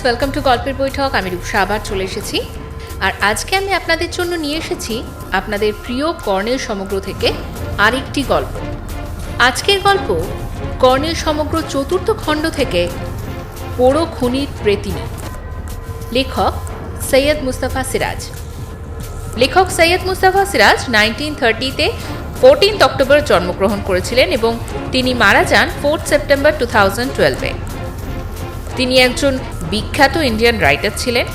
Welcome to গল্পের বৈঠক। আমি রূপসা আবার চলে এসেছি, আর আজকে আমি আপনাদের জন্য নিয়ে এসেছি আপনাদের প্রিয় কর্নেল সমগ্র থেকে আরেকটি গল্প। আজকের গল্প কর্নেল সমগ্র চতুর্থ খণ্ড থেকে পোড়ো খুনির প্রেতিনী। লেখক সৈয়দ মুস্তাফা সিরাজ। লেখক সৈয়দ মুস্তাফা সিরাজ 1930-তে 14 অক্টোবর জন্মগ্রহণ করেছিলেন এবং তিনি মারা যান 4 সেপ্টেম্বর 2012-এ। তিনি একজন বিখ্যাত ইন্ডিয়ান রাইটার ছিলেন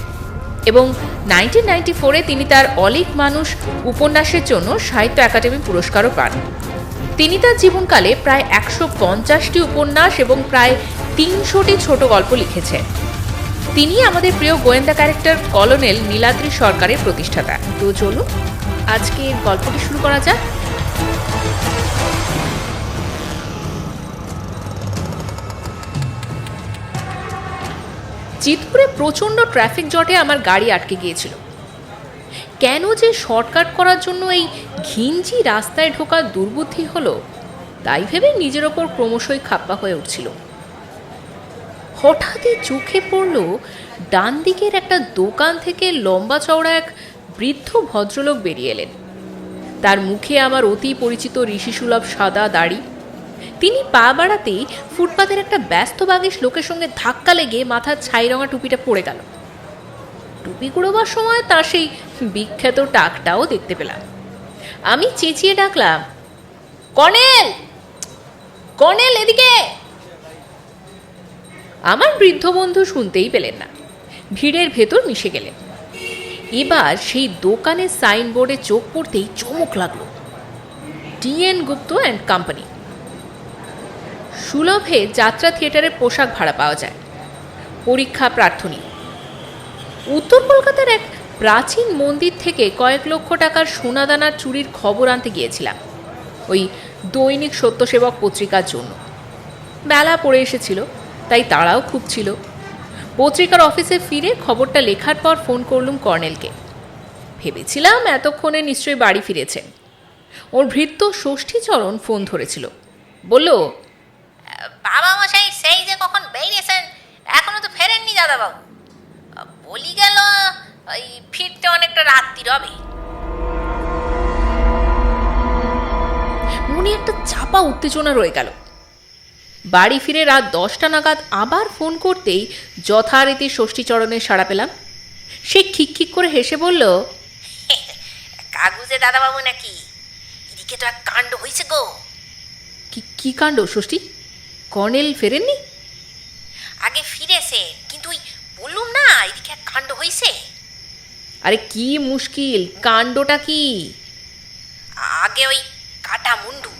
এবং 1994-এ তিনি তার অলীক মানুষ উপন্যাসের জন্য সাহিত্য একাডেমি পুরস্কারও পান। তিনি তার জীবনকালে প্রায় 150টি উপন্যাস এবং প্রায় 300টি ছোট গল্প লিখেছেন। তিনি আমাদের প্রিয় গোয়েন্দা ক্যারেক্টার কলোনেল নীলাদ্রি সরকারের প্রতিষ্ঠাতা। তো চলুন আজকে গল্পটি শুরু করা যাক। জিতপুরে প্রচণ্ড ট্রাফিক জটে আমার গাড়ি আটকে গিয়েছিল। কেন যে শর্টকাট করার জন্য এই ঘিঞ্জি রাস্তায় ঢোকার দুর্বুদ্ধি হলো তাই ভেবে নিজের ওপর ক্রমশই খাপ্পা হয়ে উঠছিল। হঠাৎই চোখে পড়ল ডান দিকের একটা দোকান থেকে লম্বা চওড়া এক বৃদ্ধ ভদ্রলোক বেরিয়ে এলেন। তার মুখে আমার অতি পরিচিত ঋষিসুলভ সাদা দাড়ি। তিনি পা বাড়াতেই ফুটপাতের একটা ব্যস্ত বাগিস লোকের সঙ্গে ধাক্কা লেগে মাথার ছাইরঙা টুপিটা পড়ে গেল। টুপি কুড়োবার সময় তার সেই বিখ্যাত টাকটাও দেখতে পেলাম। আমি চেঁচিয়ে ডাকলাম, কর্নেল, কর্নেল, এদিকে! আমার বৃদ্ধ বন্ধু শুনতেই পেলেন না, ভিড়ের ভেতর মিশে গেলেন। এবার সেই দোকানের সাইনবোর্ডে চোখ পড়তেই চমক লাগলো, DN গুপ্ত অ্যান্ড কোম্পানি। সুলভে যাত্রা থিয়েটারের পোশাক ভাড়া পাওয়া যায়। পরীক্ষা প্রার্থনী। উত্তর কলকাতার এক প্রাচীন মন্দির থেকে কয়েক লক্ষ টাকার সোনাদানার চুরির খবর আনতে গিয়েছিলাম ওই দৈনিক সত্যসেবক পত্রিকার জন্য। বেলা পড়ে এসেছিল, তাই তাড়াও খুব ছিল। পত্রিকার অফিসে ফিরে খবরটা লেখার পর ফোন করলুম কর্নেলকে। ভেবেছিলাম এতক্ষণে নিশ্চয়ই বাড়ি ফিরেছেন। ওর ভৃত্য ষষ্ঠীচরণ ফোন ধরেছিল। বলল, বাবা মশাই সেই যে কখন বেরিয়েছেন, এখনো তো ফেরেননি দাদাবাবু। বলি গেল ওই ফিরতে অনেকটা রাত্রি হবে। মনে একটা চাপা উত্তেজনা রয়ে গেল। বাড়ি ফিরে রাত 10টা নাগাদ আবার ফোন করতেই যথারীতি ষষ্ঠীচরণের সাড়া পেলাম। সে খিকখিক করে হেসে বলল, কাগজে দাদাবাবু নাকি? এদিকে তো এক কাণ্ড হয়েছে গো। কি কাণ্ড ষষ্ঠী? কর্নেল ফেরেননি? আগে ফিরেছে, কিন্তু ওই বললুম না এদিকে এক কাণ্ড হয়েছে। আরে কি মুশকিল, কাণ্ডটা কি? আগে ওই কাটা মুন্ডু।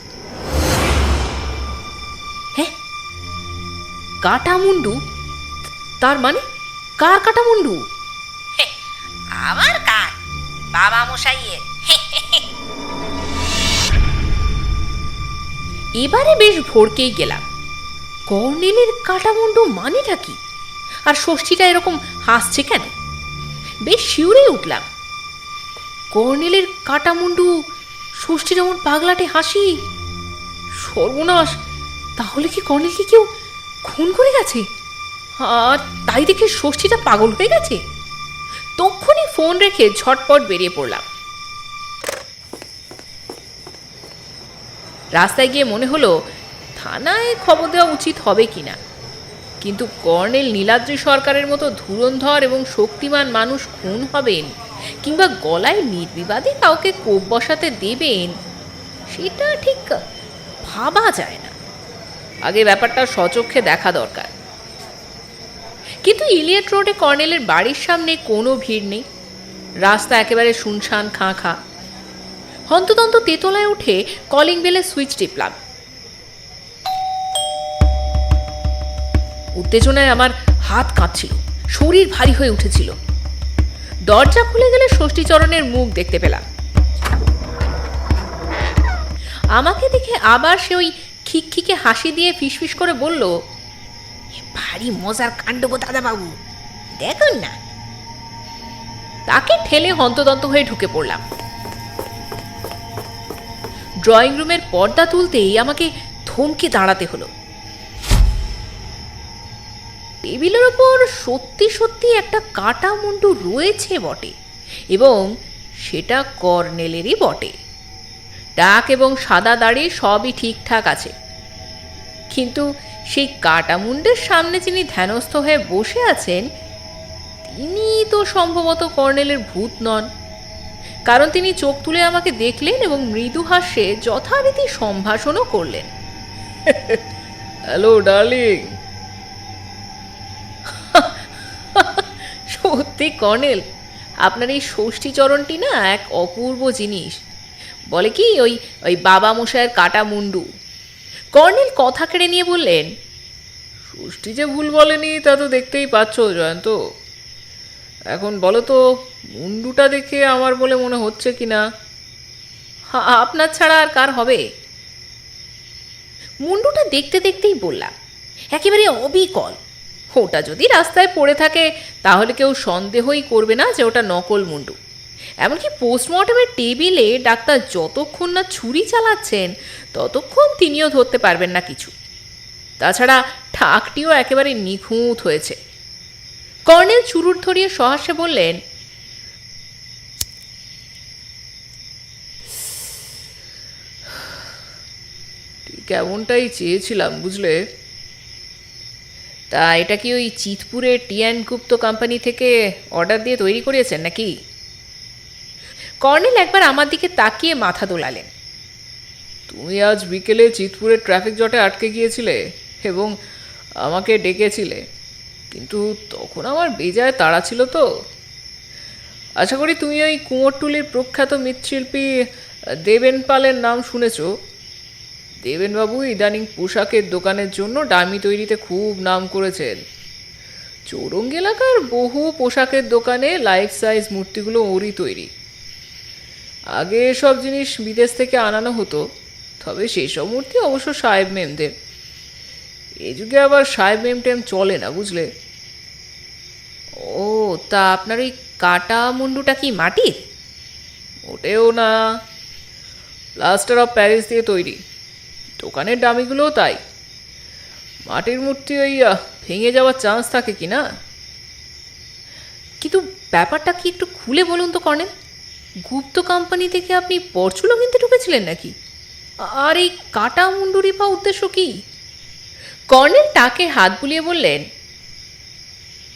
হ্যাঁ, কাটা মুন্ডু? তার মানে কার কাটা মুন্ডু? আবার কার? বাবা মশাইয়ের। এবারে বেশ ভরকেই গেলাম। কর্নেলের কাটা মুন্ডু মানেটা কি? আর ষষ্ঠীটা এরকম হাসছে কেন? বেশ শিউরে উঠলাম। কর্নেলের কাটা মুন্ডু, ষষ্ঠীর এমন পাগলাটে হাসি! সর্বনাশ! তাহলে কি কর্নেলকে কেউ খুন করে গেছে? আর তাই দেখে ষষ্ঠীটা পাগল হয়ে গেছে? তখনই ফোন রেখে ঝটপট বেরিয়ে পড়লাম। রাস্তায় গিয়ে মনে হলো থানায় খবর দেওয়া উচিত হবে কিনা, কিন্তু কর্নেল নীলাদ্রি সরকারের মতো ধুরন্ধর এবং শক্তিমান মানুষ খুন হবেন কিংবা গলায় নির্বিবাদে কাউকে কোপ বসাতে দেবেন, সেটা ঠিক ভাবা যায় না। আগে ব্যাপারটা সচক্ষে দেখা দরকার। কিন্তু ইলিয়ট রোডে কর্নেলের বাড়ির সামনে কোনো ভিড় নেই। রাস্তা একেবারে শুনশান খাঁ খাঁ। হন্তদন্ত তেতলায় উঠে কলিং বেলে সুইচ টিপলাম। উত্তেজনায় আমার হাত কাঁপছিল, শরীর ভারী হয়ে উঠেছিল। দরজা খুলে গেলে ষষ্ঠীচরণের মুখ দেখতে পেলাম। আমাকে দেখে আবার সে ওই খিকখিকে হাসি দিয়ে ফিসফিস করে বলল, ভারী মজার কাণ্ড গো দাদাবাবু, দেখুন না। তাকে ঠেলে হন্তদন্ত হয়ে ঢুকে পড়লাম। ড্রয়িং রুমের পর্দা তুলতেই আমাকে থমকে দাঁড়াতে হলো। টেবিলের ওপর সত্যি সত্যি একটা কাটা মুন্ডু রয়েছে বটে, এবং সেটা কর্নেলেরই বটে। টাক এবং সাদা দাড়ি সবই ঠিকঠাক আছে, কিন্তু সেই কাটা মুন্ডের সামনে যিনি ধ্যানস্থ হয়ে বসে আছেন তিনি তো সম্ভবত কর্নেলের ভূত নন, কারণ তিনি চোখ তুলে আমাকে দেখলেন এবং মৃদু হাস্যে যথারীতি সম্ভাষণও করলেন। Hello darling. সত্যি কর্নেল, আপনার এই ষষ্ঠীচরণটি না এক অপূর্ব জিনিস। বলে কি, ওই ওই বাবা মশাইয়ের কাটা মুন্ডু। কর্নেল কথা কেড়ে নিয়ে বললেন, ষষ্ঠী যে ভুল বলেনি তা তো দেখতেই পাচ্ছ জয়ন্ত। এখন বলো তো, মুন্ডুটা দেখে আমার বলে মনে হচ্ছে কি না? আপনার ছাড়া আর কার হবে? মুন্ডুটা দেখতে দেখতেই বললাম, একেবারে অবিকল। ওটা যদি রাস্তায় পড়ে থাকে তাহলে কেউ সন্দেহই করবে না যে ওটা নকল মুন্ডু। এমনকি পোস্টমর্টমের টেবিলে ডাক্তার যতক্ষণ না ছুরি চালাচ্ছেন ততক্ষণ তিনিও ধরতে পারবেন না কিছু। তাছাড়া ঠাকটিও একেবারে নিখুঁত হয়েছে। কর্নেল চুরুট ধরিয়ে সহাস্যে বললেন, ঠিক এমনটাই চেয়েছিলাম, বুঝলে। তা এটা কি ওই চিতপুরের টি&গুপ্ত কোম্পানি থেকে অর্ডার দিয়ে তৈরি করিয়েছেন নাকি? কর্নেল একবার আমার দিকে তাকিয়ে মাথা দোলালেন। তুমি আজ বিকেলে চিতপুরের ট্রাফিক জটে আটকে গিয়েছিলে এবং আমাকে ডেকেছিলে, কিন্তু তখন আমার বেজায় তাড়া ছিল তো। আশা করি তুমি ওই কুমোরটুলির প্রখ্যাত মৃৎশিল্পী দেবেন পালের নাম শুনেছ। দেবেনবাবু ইদানিং পোশাকের দোকানের জন্য ডামি তৈরিতে খুব নাম করেছেন। চৌরঙ্গি এলাকার বহু পোশাকের দোকানে লাইফ সাইজ মূর্তিগুলো ওরই তৈরি। আগে এসব জিনিস বিদেশ থেকে আনানো হতো, তবে সেই সব মূর্তি অবশ্য সাহেব মেমদের। এই যুগে আবার সাহেব মেম টেম চলে না, বুঝলে। ও, তা আপনার ওই কাটা মুন্ডুটা কি মাটির? ওটেও না, প্লাস্টার অফ প্যারিস দিয়ে তৈরি। দোকানের ডামিগুলোও তাই। মাটির মূর্তি ওই ভেঙে যাওয়ার চান্স থাকে কি না। কিন্তু ব্যাপারটা কি একটু খুলে বলুন তো কর্নেল। গুপ্ত কোম্পানি থেকে আপনি পরচুলো কিনতে ঢুকেছিলেন নাকি? আর এই কাটা মুন্ডুরি বা উদ্দেশ্য কি? কর্নেল টাকে হাত বুলিয়ে বললেন,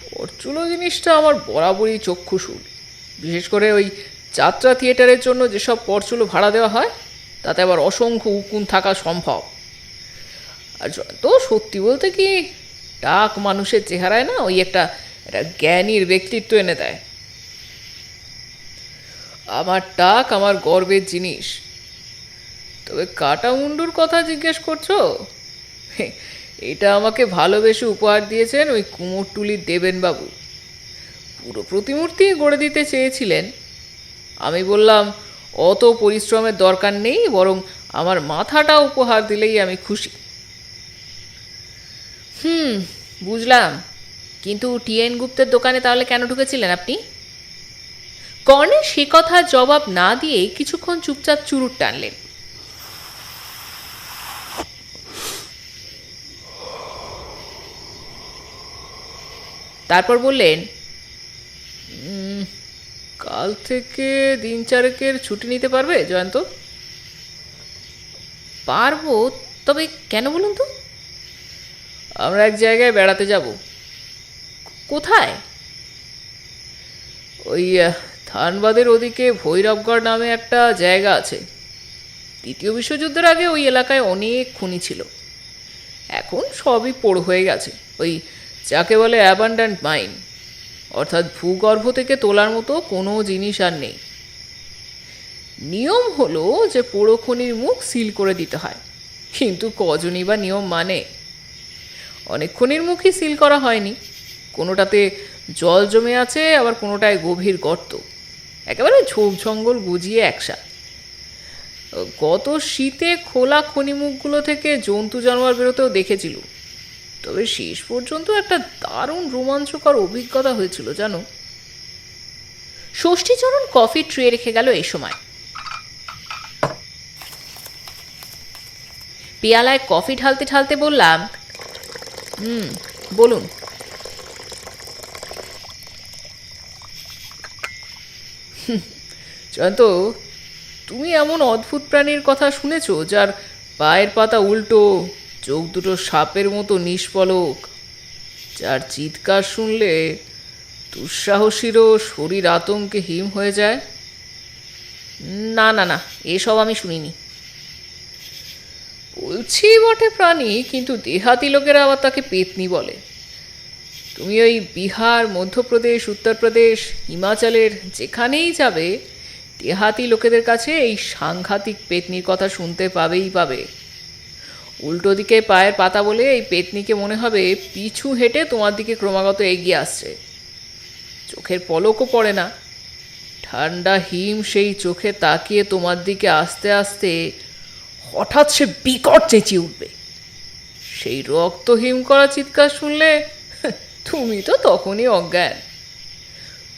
পরচুলো জিনিসটা আমার বরাবরই চক্ষুশূল। বিশেষ করে ওই যাত্রা থিয়েটারের জন্য যেসব পরচুলো ভাড়া দেওয়া হয় তাতে আবার অসংখ্য উকুন থাকা সম্ভব। আর তো সত্যি বলতে কি, টাক মানুষের চেহারায় না ওই একটা জ্ঞানীর ব্যক্তিত্ব এনে দেয়। আমার টাক আমার গর্বের জিনিস। তবে কাটা মুন্ডুর কথা জিজ্ঞেস করছো? এটা আমাকে ভালোবেসে উপহার দিয়েছেন ওই কুমোরটুলির দেবেনবাবু। পুরো প্রতিমূর্তি গড়ে দিতে চেয়েছিলেন। আমি বললাম, অত পরিশ্রমের দরকার নেই, বরং আমার মাথাটা উপহার দিলেই আমি খুশি। বুঝলাম, কিন্তু টি&গুপ্তের দোকানে তাহলে কেন ঢুকেছিলেন আপনি? কর্নেল সে কথার জবাব না দিয়ে কিছুক্ষণ চুপচাপ চুরুট টানলেন। তারপর বললেন, কাল থেকে দিন চারেকের ছুটি নিতে পারবে জয়ন্ত? পারবো, তবে কেন বলুন তো? আমরা এক জায়গায় বেড়াতে যাব। কোথায়? ওই ধানবাদের ওদিকে ভৈরবগড় নামে একটা জায়গা আছে। দ্বিতীয় বিশ্বযুদ্ধের আগে ওই এলাকায় অনেক খনি ছিল। এখন সবই পোড় হয়ে গেছে। ওই যাকে বলে অ্যাবান্ডান্ট মাইন, অর্থাৎ ভূগর্ভ থেকে তোলার মতো কোনো জিনিস আর নেই। নিয়ম হলো যে পোড়ো খনির মুখ সিল করে দিতে হয়, কিন্তু কজনই বা নিয়ম মানে। অনেক খনির মুখই সিল করা হয়নি। কোনোটাতে জল জমে আছে, আবার কোনোটায় গভীর গর্ত, একেবারে ঝোপ জঙ্গল গুজিয়ে একসা। গত শীতে খোলা খনিমুখগুলো থেকে জন্তু জানোয়ার বেরোতেও দেখেছিল। তবে শেষ পর্যন্ত একটা দারুণ রোমাঞ্চকর অভিজ্ঞতা হয়েছিল জানো। ষষ্ঠীচরণ কফি ট্রে রেখে গেল এই সময়। পেয়ালায় কফি ঢালতে ঢালতে বললাম, বলুন। জয়ন্ত, তুমি এমন অদ্ভুত প্রাণীর কথা শুনেছো যার পায়ের পাতা উল্টো, চোখ দুটো সাপের মতো নিষ্পলক, যার চিৎকার শুনলে দুঃসাহসীরও শরীর আতঙ্কে হিম হয়ে যায়? না না না, এসব আমি শুনিনি। বলছি বটে প্রাণী, কিন্তু দেহাতি লোকেরা আবার তাকে পেতনি বলে। তুমি ওই বিহার, মধ্যপ্রদেশ, উত্তরপ্রদেশ, হিমাচলের যেখানেই যাবে, দেহাতি লোকেদের কাছে এই সাংঘাতিক পেতনির কথা শুনতে পাবেই পাবে। উল্টো দিকে পায়ের পাতা বলে এই পেতনিকে মনে হবে পিছু হেঁটে তোমার দিকে ক্রমাগত এগিয়ে আসছে। চোখের পলকও পড়ে না, ঠান্ডা হিম সেই চোখে তাকিয়ে তোমার দিকে আস্তে আস্তে হঠাৎ সে বিকট চেঁচিয়ে উঠবে। সেই রক্ত হিম করা চিৎকার শুনলে তুমি তো তখনই অজ্ঞান।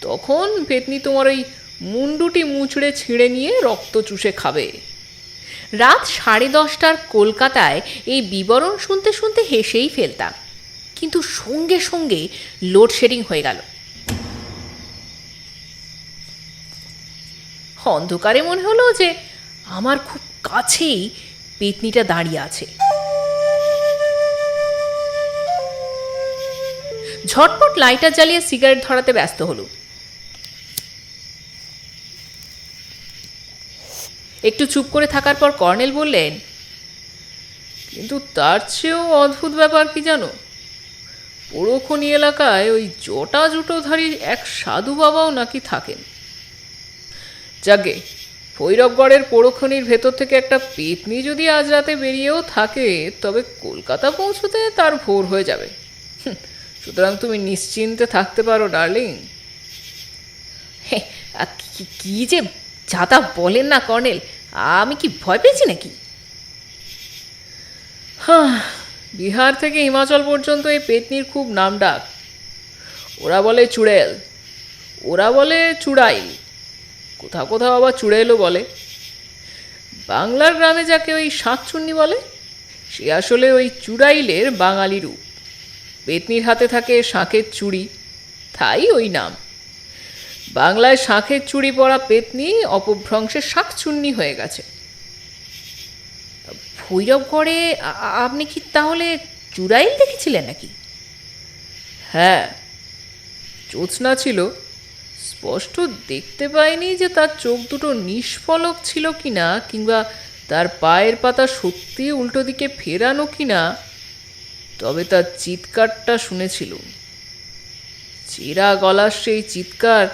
তখন পেতনি তোমার ওই মুন্ডুটি মুচড়ে ছিঁড়ে নিয়ে রক্ত চুষে খাবে। রাত 10:30টার কলকাতায় এই বিবরণ শুনতে শুনতে হেসেই ফেলতাম, কিন্তু সঙ্গে সঙ্গে লোডশেডিং হয়ে গেল। অন্ধকারে মনে হলো যে আমার খুব কাছেই পেতনিটা দাঁড়িয়ে আছে। ঝটপট লাইটার জ্বালিয়ে সিগারেট ধরাতে ব্যস্ত হলো। একটু চুপ করে থাকার পর কর্নেল বললেন, কিন্তু তার চেয়েও অদ্ভুত ব্যাপার কি জানো? পোড়োখনি এলাকায় ওই জটা জুটোধারী এক সাধু বাবাও নাকি থাকেন। যাকে ভৈরবগড়ের পোড়োখনির ভেতর থেকে একটা পেতনি যদি আজ রাতে বেরিয়েও থাকে, তবে কলকাতা পৌঁছতে তার ভোর হয়ে যাবে। সুতরাং তুমি নিশ্চিন্তে থাকতে পারো ডার্লিং। কি যে যাতা বলেন না কর্নেল, আমি কি ভয় পেয়েছি নাকি? বিহার থেকে হিমাচল পর্যন্ত এই পেতনির খুব নাম ডাক। ওরা বলে চুড়েল, ওরা বলে চুড়াইল, কোথাও কোথাও আবার চুড়েলও বলে। বাংলার গ্রামে যাকে ওই শাঁকচুন্নি বলে, সে আসলে ওই চুড়াইলের বাঙালি রূপ। পেতনির হাতে থাকে শাঁখের চুড়ি, তাই ওই নাম। বাংলায় শাঁখের চুড়ি পরা পেতনি অপভ্রংশে শাঁকচুন্নি হয়ে গেছে। ভৈরবগড়ে আপনি কি তাহলে চুড়াইল দেখেছিলেন নাকি? হ্যাঁ, জ্যোৎস্না ছিল, স্পষ্ট দেখতে পাইনি যে তার চোখ দুটো নিষ্পলক ছিল কিনা, কিংবা তার পায়ের পাতা সত্যি উল্টো দিকে ফেরানো কিনা, তবে তার চিৎকারটা শুনেছিলুম। চেরা গলার সেই চিৎকার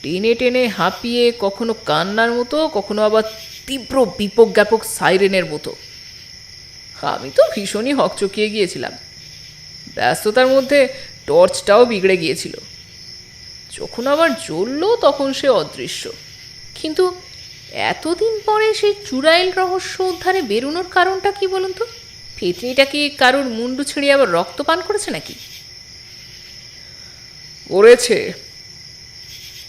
টেনে টেনে হাঁপিয়ে, কখনো কান্নার মতো, কখনো আবার তীব্র বিপদ জ্ঞাপক সাইরেনের মতো। আমি তো ভীষণই হকচকিয়ে গিয়েছিলাম। ব্যস্ততার মধ্যে টর্চটাও বিগড়ে গিয়েছিল। যখন আবার জ্বলল তখন সে অদৃশ্য। কিন্তু এতদিন পরে সেই চুড়াইল রহস্য উদ্ধারে বেরোনোর কারণটা কি বলুন তো? পেতনিটা কি কারুর মুন্ডু ছিঁড়িয়ে আবার রক্ত পান করেছে নাকি? করেছে।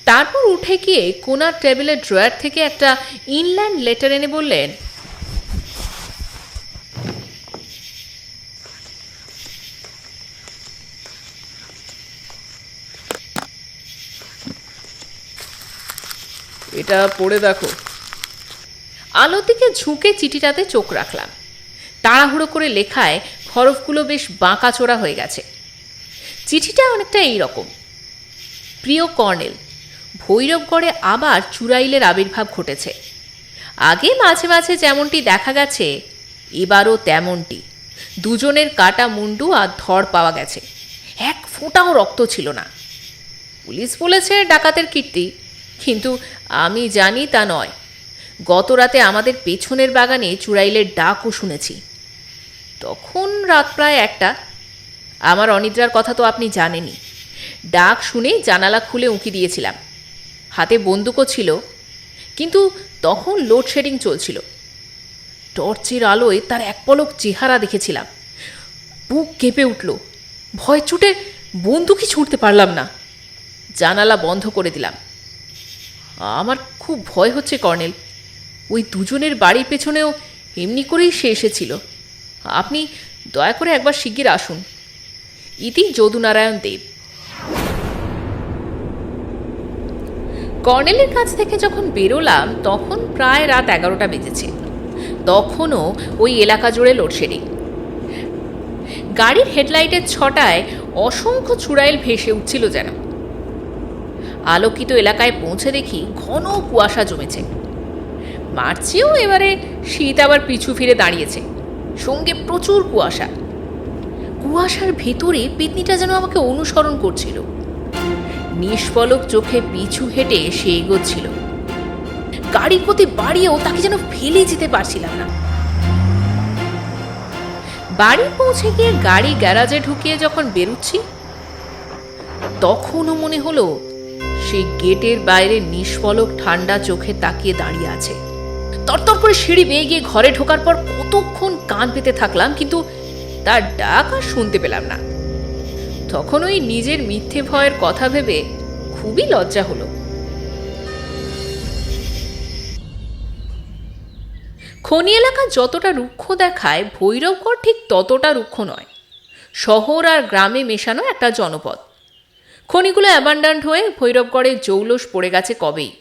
তারপর উঠে গিয়ে কোনার টেবিলের ড্রয়ার থেকে একটা ইনল্যান্ড লেটার এনে বললেন, এটা পড়ে দেখো। আলোর দিকে ঝুঁকে চিঠিটাতে চোখ রাখলাম। তাড়াহুড়ো করে লেখায় হরফগুলো বেশ বাঁকাচোরা হয়ে গেছে। চিঠিটা অনেকটা এইরকম: প্রিয় কর্নেল, ভৈরবগড়ে আবার চুড়াইলের আবির্ভাব ঘটেছে। আগে মাঝে মাঝে যেমনটি দেখা গেছে, এবারও তেমনটি। দুজনের কাটা মুন্ডু আর ধড় পাওয়া গেছে। এক ফোঁটাও রক্ত ছিল না। পুলিশ বলেছে ডাকাতের কীর্তি, কিন্তু আমি জানি তা নয়। গত রাতে আমাদের পেছনের বাগানে চুড়াইলের ডাকও শুনেছি। তখন রাত প্রায় 1টা। আমার অনিদ্রার কথা তো আপনি জানেনই। ডাক শুনে জানালা খুলে উঁকি দিয়েছিলাম। হাতে বন্দুকও ছিল, কিন্তু তখন লোডশেডিং চলছিল। টর্চের আলোয় তার এক পলক চেহারা দেখেছিলাম। বুক কেঁপে উঠল। ভয় ছুটে বন্দুকই ছুঁড়তে পারলাম না। জানালা বন্ধ করে দিলাম। আমার খুব ভয় হচ্ছে কর্নেল। ওই দুজনের বাড়ির পেছনেও এমনি করেই সে এসেছিল। আপনি দয়া করে একবার শিগগির আসুন। ইতি যদুনারায়ণ দেব। কর্নেলের কাছ থেকে যখন বেরোলাম তখন প্রায় রাত 11টা বেজেছে। তখনও ওই এলাকা জুড়ে লোডশেডিং। গাড়ির হেডলাইটের ছটায় অসংখ্য চুড়াইল ভেসে উঠছিল যেন। আলোকিত এলাকায় পৌঁছে দেখি ঘন কুয়াশা জমেছে। মার্চেও এবারে শীত আবার পিছু ফিরে দাঁড়িয়েছে, সঙ্গে প্রচুর কুয়াশা। কুয়াশার ভেতরে পেতনিটা যেন আমাকে অনুসরণ করছিল। নিষ্পলক চোখে পিছু হেঁটে সে এগোচ্ছিল। গাড়ির গতি বাড়িয়েও তাকে যেন ফেলে যেতে পারছিলাম না। বাড়ি পৌঁছে গিয়ে গাড়ি গ্যারাজে ঢুকিয়ে যখন বেরুচ্ছি তখনও মনে হলো সে গেটের বাইরে নিষ্পলক ঠান্ডা চোখে তাকিয়ে দাঁড়িয়ে আছে। তরতর করে সিঁড়ি বেয়ে গিয়ে ঘরে ঢোকার পর কতক্ষণ কান পেতে থাকলাম, কিন্তু তার ডাক আর শুনতে পেলাম না। তখন ওই নিজের মিথ্যে ভয়ের কথা ভেবে খুবই লজ্জা হলো। খনি এলাকা যতটা রুক্ষ দেখায়, ভৈরবগড় ঠিক ততটা রুক্ষ নয়। শহর আর গ্রামে মেশানো একটা জনপদ। খনিগুলো অ্যাবান্ডান্ট হয়ে ভৈরবগড়ে জৌলস পড়ে গেছে কবেই।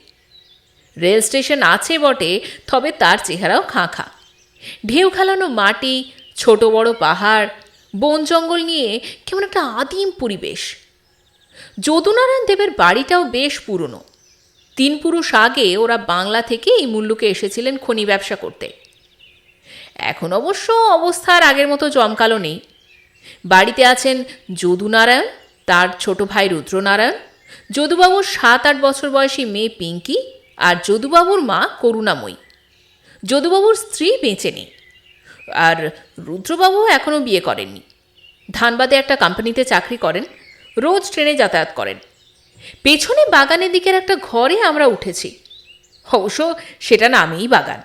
রেল স্টেশন আছে বটে, তবে তার চেহারাও খাঁ খাঁ। ঢেউ খেলানো মাটি, ছোট বড় পাহাড়, বন জঙ্গল নিয়ে কেমন একটা আদিম পরিবেশ। যদুনারায়ণ দেবের বাড়িটাও বেশ পুরনো। 3 পুরুষ আগে ওরা বাংলা থেকে এই মুল্লুকে এসেছিলেন খনি ব্যবসা করতে। এখন অবশ্য অবস্থার আগের মতো জমকালো নেই। বাড়িতে আছেন যদুনারায়ণ, তার ছোট ভাই রুদ্রনারায়ণ, যদুবাবুর 7-8 বছর বয়সী মেয়ে পিঙ্কি, আর যদুবাবুর মা করুণাময়ী। যদুবাবুর স্ত্রী বেঁচে নেই, আর রুদ্রবাবু এখনও বিয়ে করেননি। ধানবাদে একটা কোম্পানিতে চাকরি করেন, রোজ ট্রেনে যাতায়াত করেন। পেছনে বাগানের দিকের একটা ঘরে আমরা উঠেছি। অবশ্য সেটা নামেই বাগান।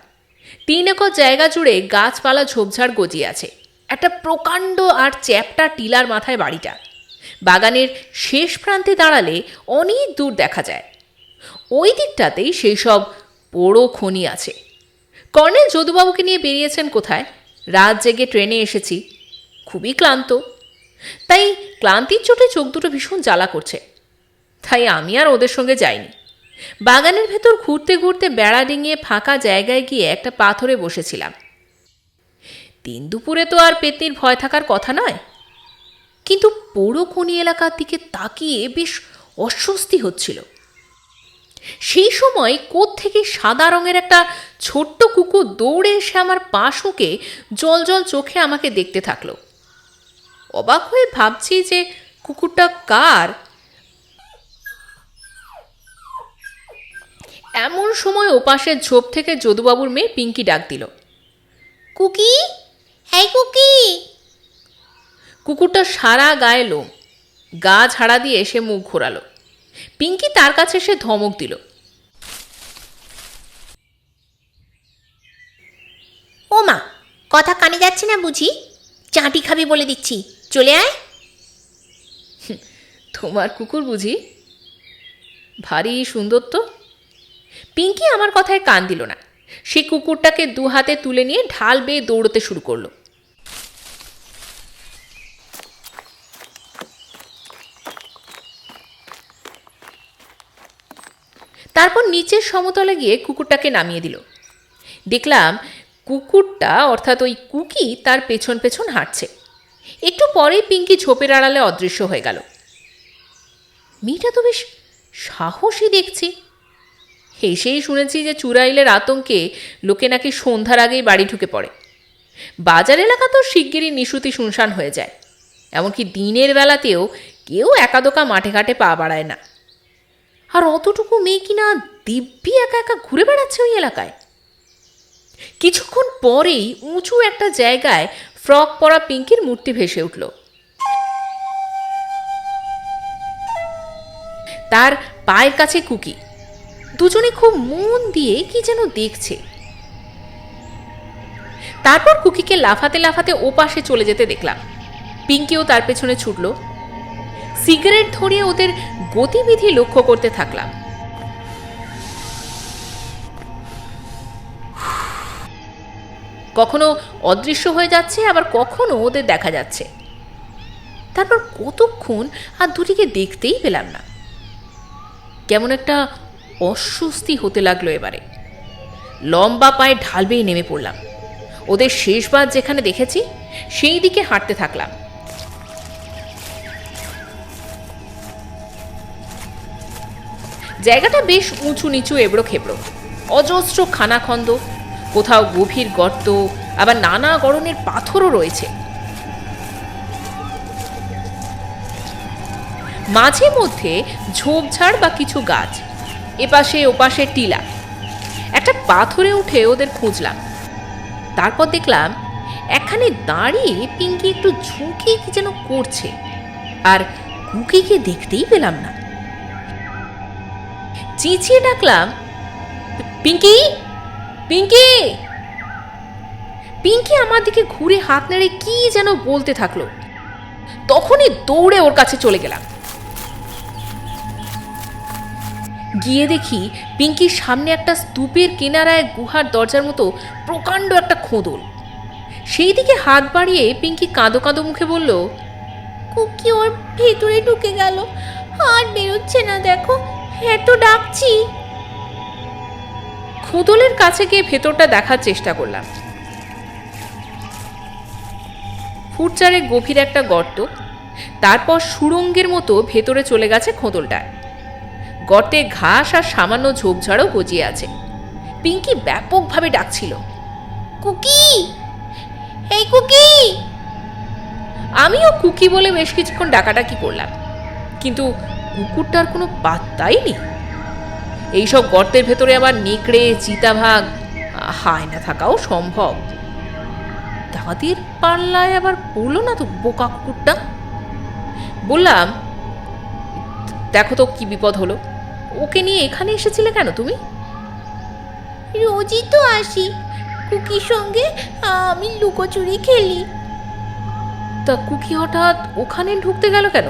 3 একর জায়গা জুড়ে গাছপালা ঝোপঝাড় গজিয়ে আছে। একটা প্রকাণ্ড আর চ্যাপ্টা টিলার মাথায় বাড়িটা। বাগানের শেষ প্রান্তে দাঁড়ালে অনেক দূর দেখা যায়। ওই দিকটাতেই সেই সব পোড়ো খনি আছে। কর্নেল যদুবাবুকে নিয়ে বেরিয়েছেন কোথায়। রাত জেগে ট্রেনে এসেছি, খুবই ক্লান্ত। তাই ক্লান্তির চোটে চোখ দুটো ভীষণ জ্বালা করছে। তাই আমি আর ওদের সঙ্গে যাইনি। বাগানের ভেতর ঘুরতে ঘুরতে বেড়া ডিঙিয়ে ফাঁকা জায়গায় গিয়ে একটা পাথরে বসেছিলাম। 3 দুপুরে তো আর পেতনির ভয় থাকার কথা নয়, কিন্তু পোড়ো খনি এলাকার দিকে তাকিয়ে বেশ অস্বস্তি হচ্ছিল। সেই সময় কোত্থেকে সাদা রঙের একটা ছোট্ট কুকুর দৌড়ে এসে আমার পা শুঁকে জল জল চোখে আমাকে দেখতে থাকলো। অবাক হয়ে ভাবছি যে কুকুরটা কার। এমন সময় ওপাশের ঝোপ থেকে যদুবাবুর মেয়ে পিঙ্কি ডাক দিল, কুকি, এই কুকি। কুকুরটা সারা গায়ে লোম, গা ঝাড়া দিয়ে সে মুখ ঘোরালো। পিঙ্কি তার কাছে এসে ধমক দিল, ও মা, কথা কানে যাচ্ছে না বুঝি? চাটি খাবি বলে দিচ্ছি, চলে আয়। তোমার কুকুর বুঝি? ভারী সুন্দর তো। পিঙ্কি আমার কথায় কান দিল না। সে কুকুরটাকে 2 হাতে তুলে নিয়ে ঢাল বেয়ে দৌড়তে শুরু করলো। তারপর নিচের সমতলে গিয়ে কুকুরটাকে নামিয়ে দিল। দেখলাম কুকুরটা অর্থাৎ ওই কুকি তার পেছন পেছন হাঁটছে। একটু পরেই পিঙ্কি ঝোপের আড়ালে অদৃশ্য হয়ে গেল। মেয়েটা তো বেশ সাহসী দেখছি। এসেই শুনেছি যে চুরাইলের আতঙ্কে লোকে নাকি সন্ধ্যার আগেই বাড়ি ঢুকে পড়ে। বাজার এলাকা তো শিগগিরই নিশুতি শুনশান হয়ে যায়। এমনকি দিনের বেলাতেও কেউ একাদোকা মাঠে ঘাটে পা বাড়ায় না। আর অতটুকু মেয়ে কিনা দিব্যি একা একা ঘুরে বেড়াচ্ছে ওই এলাকায়। কিছুক্ষণ পরেই উঁচু একটা জায়গায় ফ্রক পরা পিঙ্কির মূর্তি ভেসে উঠল। তার পায়ের কাছে কুকি। দুজনে খুব মন দিয়ে কি যেন দেখছে। তারপর কুকিকে লাফাতে লাফাতে ওপাশে চলে যেতে দেখলাম। পিঙ্কিও তার পেছনে ছুটল। সিগারেট ধরিয়ে ওদের গতিবিধি লক্ষ্য করতে থাকলাম। কখনো অদৃশ্য হয়ে যাচ্ছে, আবার কখনো ওদের দেখা যাচ্ছে। তারপর কতক্ষণ আর দুটিকে দেখতেই পেলাম না। কেমন একটা অস্বস্তি হতে লাগলো। এবারে লম্বা পায়ে ঢাল বেয়ে নেমে পড়লাম। ওদের শেষবার যেখানে দেখেছি সেই দিকে হাঁটতে থাকলাম। জায়গাটা বেশ উঁচু নিচু, এবড়ো খেবড়ো, অজস্র খানাখন্দ, কোথাও গভীর গর্ত, আবার নানা গড়নের পাথরও রয়েছে। মাঝে মধ্যে ঝোপঝাড় বা কিছু গাছ, এপাশে ওপাশে টিলা। একটা পাথরে উঠে ওদের খুঁজলাম। তারপর দেখলাম একখানে দাঁড়িয়ে পিঙ্কি একটু ঝুঁকে কি যেন করছে, আর কুকিকে দেখতেই পেলাম না। চেঁচিয়ে ডাকলাম, পিঙ্কি, পিঙ্কি। পিঙ্কি আমার দিকে ঘুরে হাত নেড়ে কি যেন বলতে থাকলো। তখনই দৌড়ে ওর কাছে চলে গেলাম। গিয়ে দেখি পিঙ্কির সামনে একটা স্তূপের কিনারায় গুহার দরজার মতো প্রকাণ্ড একটা খোদল। সেই দিকে হাত বাড়িয়ে পিঙ্কি কাঁদো কাঁদো মুখে বলল, কুকি ওর ভেতরে ঢুকে গেল, আর বেরোচ্ছে না, দেখো এত ডাকছি। খোদলের কাছে গিয়ে ভেতরটা দেখার চেষ্টা করলাম। ফুটচারে গভীর একটা গর্ত, তারপর সুড়ঙ্গের মতো ভেতরে চলে গেছে খোদলটা। গর্তে ঘাস আর সামান্য ঝোপঝাড়ও গজিয়ে আছে। পিঙ্কি ব্যাপকভাবে ডাকছিল, কুকি, এই কুকি। আমিও কুকি বলে বেশ কিছুক্ষণ ডাকাডাকি করলাম, কিন্তু কুকুরটার কোনো পাত্তাই নেই। এইসব গর্তের ভেতরে আবার নেকড়ে, চিতাভাগ, হায়না থাকাও সম্ভব। দাদির পাল্লায় আবার পড়লো না তো বোকা কুকুরটা। বললাম, দেখো তো কি বিপদ হলো, ওকে নিয়ে এখানে এসেছিলে কেন তুমি? রোজই তো আসি, কুকির সঙ্গে আমি লুকোচুরি খেলি। তা কুকি হঠাৎ ওখানে ঢুকতে গেল কেন?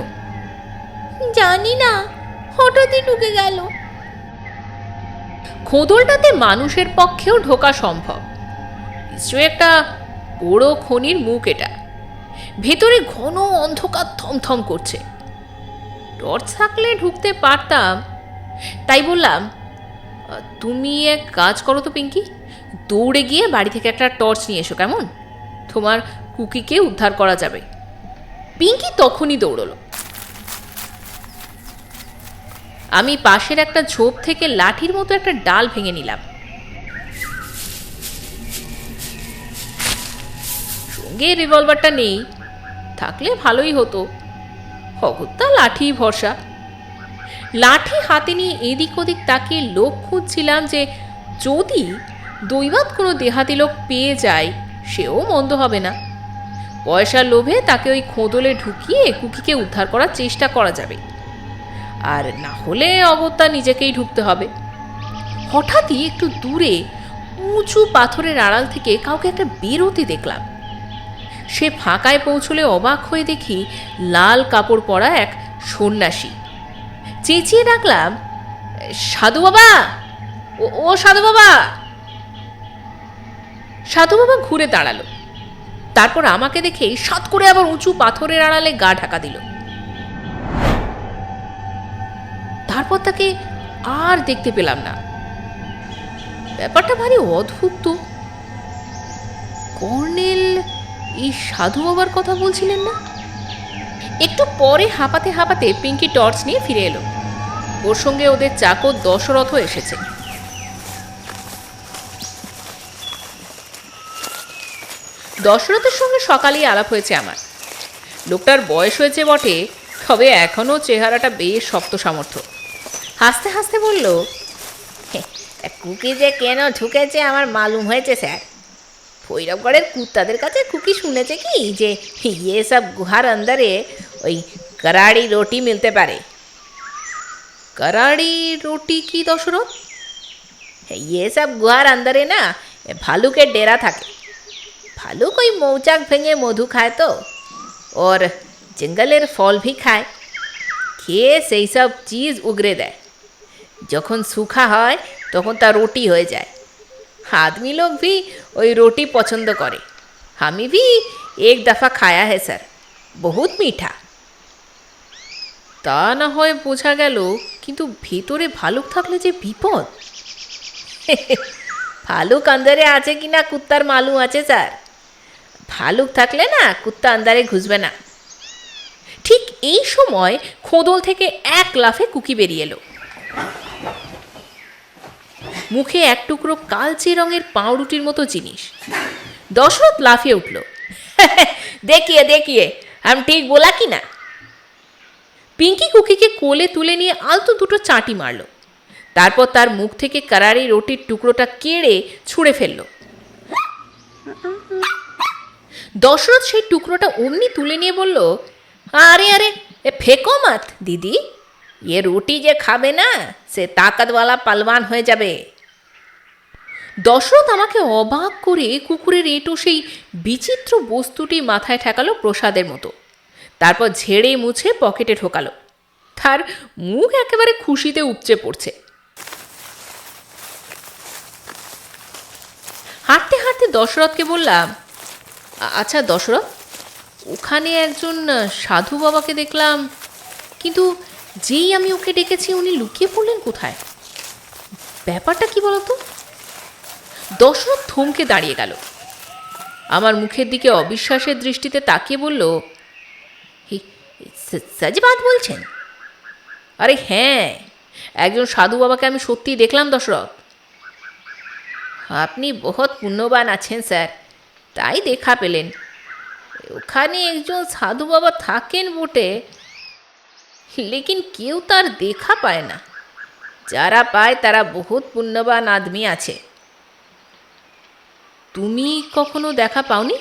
জানি না, হঠাৎই ঢুকে গেল। খোদলটাতে মানুষের পক্ষেও ঢোকা সম্ভব। নিশ্চয়ই একটা বড় খনির মুখ এটা। ভেতরে ঘন অন্ধকার থমথম করছে। টর্চ থাকলে ঢুকতে পারতাম। তাই বললাম, তুমি এক কাজ করো তো পিঙ্কি, দৌড়ে গিয়ে বাড়ি থেকে একটা টর্চ নিয়ে এসো, কেমন? তোমার কুকিকে উদ্ধার করা যাবে। পিঙ্কি তখনই দৌড়লো। আমি পাশের একটা ঝোপ থেকে লাঠির মতো একটা ডাল ভেঙে নিলাম। সঙ্গে রিভলভারটা নেই, থাকলে ভালোই হতো। অগত্যা লাঠি ভরসা। লাঠি হাতে নিয়ে এদিক ওদিক তাকিয়ে লোক খুঁজছিলাম যে যদি দৈবাত কোনো দেহাতি লোক পেয়ে যায় সেও মন্দ হবে না। পয়সার লোভে তাকে ওই খোদলে ঢুকিয়ে কুকিকে উদ্ধার করার চেষ্টা করা যাবে, আর না হলে অগত্যা নিজেকেই ঢুকতে হবে। হঠাৎই একটু দূরে উঁচু পাথরের আড়াল থেকে কাউকে একটা বেরোতে দেখলাম। সে ফাঁকায় পৌঁছলে অবাক হয়ে দেখি লাল কাপড় পরা এক সন্ন্যাসী। চেঁচিয়ে ডাকলাম, সাধু বাবা, ও সাধু বাবা। সাধু বাবা ঘুরে দাঁড়ালো, তারপর আমাকে দেখেই সাত করে আবার উঁচু পাথরের আড়ালে গা ঢাকা দিল। তারপর তাকে আর দেখতে পেলাম না। ব্যাপারটা ভারী অদ্ভুত তো। কর্নেল এই সাধু বাবার কথা বলছিলেন না? একটু পরে হাঁপাতে হাঁপাতে পিঙ্কি টর্চ নিয়ে ফিরে এলো। ওর সঙ্গে ওদের চাকর দশরথ এসেছে। দশরথের সঙ্গে সকালেই আলাপ হয়েছে আমার। লোকটার বয়স হয়েছে বটে, তবে এখনও চেহারাটা বেশ শক্ত সামর্থ্য। হাসতে হাসতে বলল, কুকি যে কেন ঢুকেছে আমার মালুম হয়েছে স্যার। ভৈরবগড়ের কুত্তাদের কাছে কুকি শুনেছে কি যে ये सब गुहार अंदरे ওই कराड़ी रोटी मिलते पारे। कराड़ी रोटी की दशरथ? ये सब गुहार अंदरे ना भालुकेर डेरा থাকে। भालुक ওই মৌচাক ভেঙে মধু খায় তো, और জঙ্গলের ফল भी খায়। খেয়ে সেই সব চিজ উগরে দেয়। যখন सूखा হয় তখন তা रोटी হয়ে যায়। आदमी लोग भी वही रोटी पसंद करे। हमें भी एक दफ़ा खाया है सर, बहुत मीठा। তা না হয় বোঝা গেল, কিন্তু ভেতরে ভালুক থাকলে যে বিপদ। ভালুক अंदरे আছে কিনা কুত্তার মালুম আছে স্যার। ভালুক থাকলে না কুত্তা अंदरे ঘুষবে না। ঠিক এই সময় খোদল থেকে এক লাফে কুকি বেরিয়ে এলো। মুখে এক টুকরো কালচে রঙের পাউরুটির মতো জিনিস। দশরথ লাফিয়ে উঠল। देखिए देखिए हम ठीक बोला कि ना। পিঙ্কি কুকিকে কোলে তুলে নিয়ে আলতো দুটো চাঁটি মারল। তারপর তার মুখ থেকে কারারি রুটির টুকরোটা কেড়ে ছুঁড়ে ফেলল। দশরথ সেই টুকরোটা অমনি তুলে নিয়ে বলল, अरे अरे ए फेंको मत दीदी, ये रोटी जे खाबे ना से ताकत वाला पलवान हो जाबे। দশরথ আমাকে অবাক করে কুকুরের এঁটো সেই বিচিত্র বস্তুটি মাথায় ঠেকালো প্রসাদের মতো। তারপর ঝেড়ে মুছে পকেটে ঢোকালো। তার মুখ একেবারে খুশিতে উপচে পড়ছে। হাঁটতে হাঁটতে দশরথকে বললাম, আচ্ছা দশরথ, ওখানে একজন সাধু বাবাকে দেখলাম, কিন্তু যেই আমি ওকে ডেকেছি উনি লুকিয়ে পড়লেন কোথায়? ব্যাপারটা কি বলতো? দশরথ থমকে দাঁড়িয়ে গেল। আমার মুখের দিকে অবিশ্বাসের দৃষ্টিতে তাকিয়ে বলল, सच बात बोलছেন? আরে হ্যাঁ, একজন সাধু বাবাকে আমি সত্যিই দেখলাম দশরথ। আপনি বহুত পুণ্যবান আছেন স্যার, তাই দেখা পেলেন। ওখানে একজন সাধু বাবা থাকেন বটে, লেকিন কেউ তার দেখা পায় না। যারা পায় তারা বহুত পুণ্যবান আদমি আছে। তুমি কখনো দেখা পাওনি?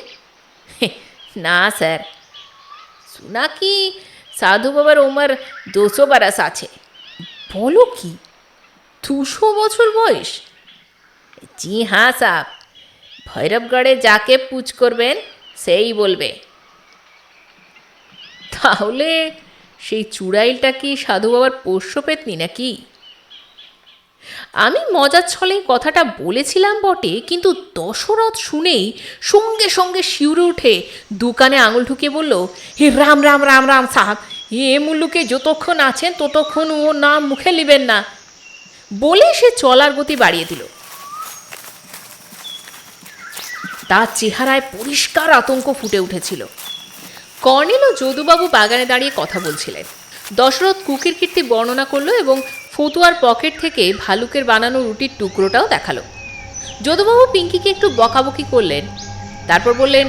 না স্যার, শোনা কি সাধু বাবার উমর 200 বরস আছে। বলো কি, 200 বছর বয়স? জি हाँ साहब, ভৈরবগড়ে যাকে পুছ করবেন সেই বলবে। তাহলে সেই চুড়াইলটা কি সাধু বাবার পোষ্য পেতনি নাকি? আমি মজার ছলে কথাটা বলেছিলাম বটে, কিন্তু দশরথ শুনেই সঙ্গে সঙ্গে শিউরে উঠে দোকানে আঙুল ঢুকিয়ে বলল, হে রাম রাম রাম রাম সাহাব, এ মুল্লুকে যতক্ষণ আছেন ততক্ষণ ও নাম মুখে নেবেন না। বলে সে চলার গতি বাড়িয়ে দিল। তার চেহারায় পরিষ্কার আতঙ্ক ফুটে উঠেছিল। কর্নেল ও যদুবাবু বাগানে দাঁড়িয়ে কথা বলছিলেন। দশরথ কুকির কীর্তি বর্ণনা করলো এবং ফতুয়ার পকেট থেকে ভালুকের বানানো রুটির টুকরোটাও দেখালো। যদুবাবু পিঙ্কিকে একটু বকাবকি করলেন, তারপর বললেন,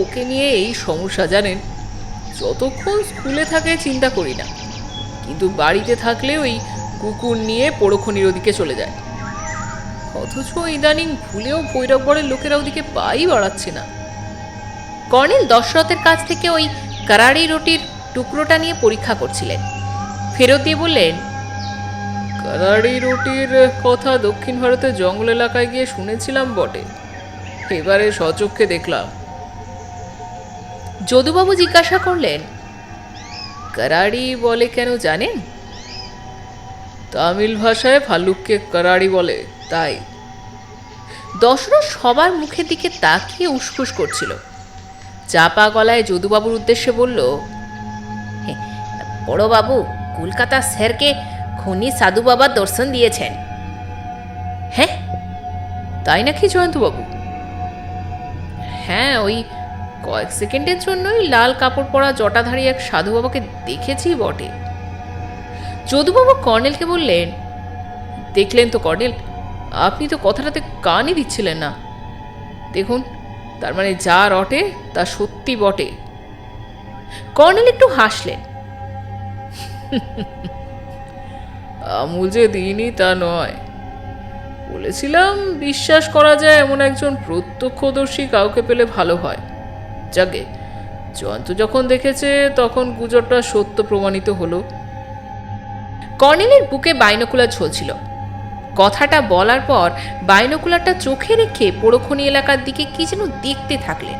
ওকে নিয়ে এই সমস্যা জানেন, যতক্ষণ স্কুলে থাকে চিন্তা করি না, কিন্তু বাড়িতে থাকলে ওই কুকুর নিয়ে পরক্ষণীর ওদিকে চলে যায়। অথচ ইদানিং ভুলেও ভৈরবগড়ের লোকেরা ওদিকে পাই বাড়াচ্ছে না। কর্নেল দশরথের কাছ থেকে ওই কারাড়ি রুটির টুকরোটা নিয়ে পরীক্ষা করছিলেন। ফেরত দিয়ে বললেন, কারাড়ি রুটির কথা দক্ষিণ ভারতের জঙ্গল এলাকায় গিয়ে শুনেছিলাম বটে, এবারে সচক্ষে দেখলাম। যদুবাবু জিজ্ঞাসা করলেন, কারাড়ি বলে কেন জানেন? তামিল ভাষায় ভাল্লুককে কারাড়ি বলে, তাই। দশরথ সবার মুখের দিকে তাকিয়ে উসখুস করছিল। চাপা গলায় যদুবাবুর উদ্দেশ্যে বলল, বড়বাবু কলকাতা স্যারকে খনি সাধু বাবা দর্শন দিয়েছেন। হ্যাঁ, তাই নাকি জয়ন্তবাবু? হ্যাঁ, ওই কয়েক সেকেন্ডের জন্যই লাল কাপড় পরা জটাধারী এক সাধু বাবাকে দেখেছি বটে। যদুবাবু কর্নেলকে বললেন, দেখলেন তো কর্নেল, আপনি তো কথাটাতে কানই দিচ্ছিলেন না। দেখুন, তার মানে যা রটে তা সত্যি বটে। কর্নেল একটু হাসলেন। আমুল যে দিনই তা নয়, বলেছিলাম বিশ্বাস করা যায় এমন একজন প্রত্যক্ষদর্শী কাউকে পেলে ভালো হয়। যাকে জয়ন্ত যখন দেখেছে তখন গুজবটা সত্য প্রমাণিত হলো। কর্নেলের বুকে বাইনোকুলার ঝুলছিল। কথাটা বলার পর বাইনোকুলারটা চোখে রেখে পরক্ষণী এলাকার দিকে কি যেন দেখতে থাকলেন।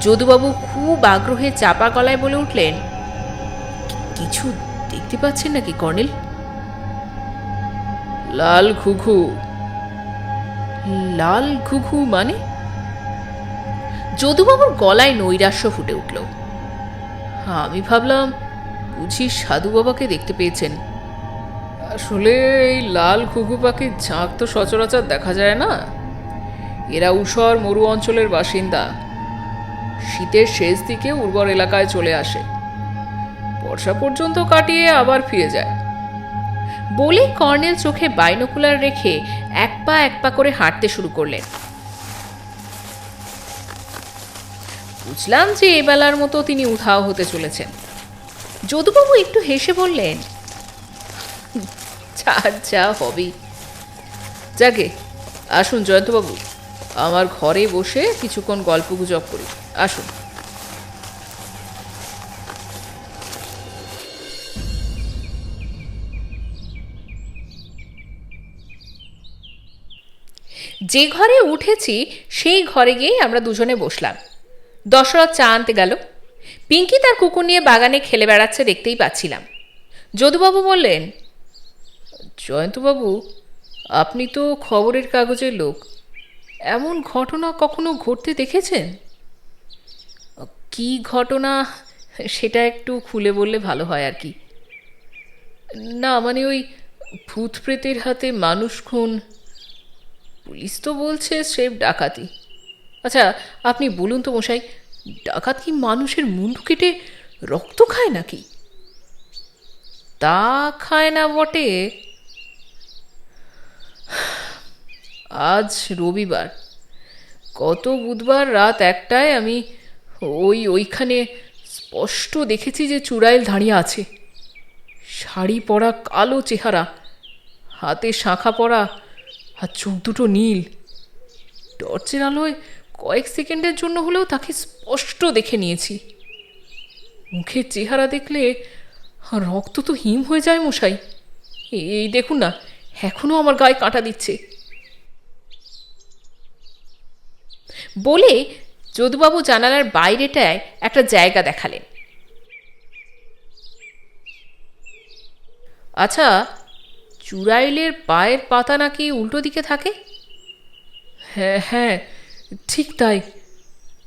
যদুবাবু খুব আগ্রহে চাপা গলায় বলে উঠলেন, কিছু দেখতে পাচ্ছেন নাকি কর্নেল? লাল ঘুঘু। লাল ঘুঘু মানে? যদুবাবুর গলায় নৈরাশ্য ফুটে উঠল। আমি ভাবলাম বুঝি সাধু বাবাকে দেখতে পেয়েছেন। আসলে এই লাল ঘুঘু পাখির ঝাঁক তো সচরাচর দেখা যায় না। এরা ঊষর মরু অঞ্চলের বাসিন্দা। শীতের শেষ দিকে উর্বর এলাকায় চলে আসে, বর্ষা পর্যন্ত কাটিয়ে আবার ফিরে যায়। বলে কর্নেল চোখে বাইনোকুলার রেখে এক পা করে হাঁটতে শুরু করলেন। বুঝলাম যে এবেলার মতো তিনি উধাও হতে চলেছেন। যদুবাবু একটু হেসে বললেন, যা হবে। যাকে আসুন জয়ন্তবাবু, আমার ঘরে বসে কিছুক্ষণ গল্প গুজব করি, আসুন। যে ঘরে উঠেছি সেই ঘরে গিয়েই আমরা দুজনে বসলাম। দশরথ চা আনতে গেল। পিঙ্কি তার কুকুর নিয়ে বাগানে খেলে বেড়াচ্ছে, দেখতেই পাচ্ছিলাম। যদুবাবু বললেন, জয়ন্তবাবু, আপনি তো খবরের কাগজের লোক, এমন ঘটনা কখনো ঘটতে দেখেছেন? কি ঘটনা সেটা একটু খুলে বললে ভালো হয় আর কি। না মানে ওই ভূত প্রেতের হাতে মানুষ খুন, পুলিশ তো বলছে স্রেফ ডাকাতি। আচ্ছা আপনি বলুন তো মশাই, ডাকাত কি মানুষের মুন্ডু কেটে রক্ত খায় নাকি? তা খায় না বটে। আজ রবিবার, গত বুধবার রাত 1টায় আমি ওইখানে স্পষ্ট দেখেছি যে চুড়াইল দাঁড়িয়ে আছে। শাড়ি পরা, কালো চেহারা, হাতে শাঁখা পরা, আর চোখ দুটো নীল। টর্চের আলোয় কয়েক সেকেন্ডের জন্য হলেও তাকে স্পষ্ট দেখে নিয়েছি। মুখের চেহারা দেখলে রক্ত তো হিম হয়ে যায় মশাই। এই দেখুন না, এখনো আমার গায়ে কাঁটা দিচ্ছে। বলে যদুবাবু জানালার বাইরেটায় একটা জায়গা দেখালেন। আচ্ছা, চুড়াইলের পায়ের পাতা নাকি উল্টো দিকে থাকে? হ্যাঁ হ্যাঁ, ঠিক তাই।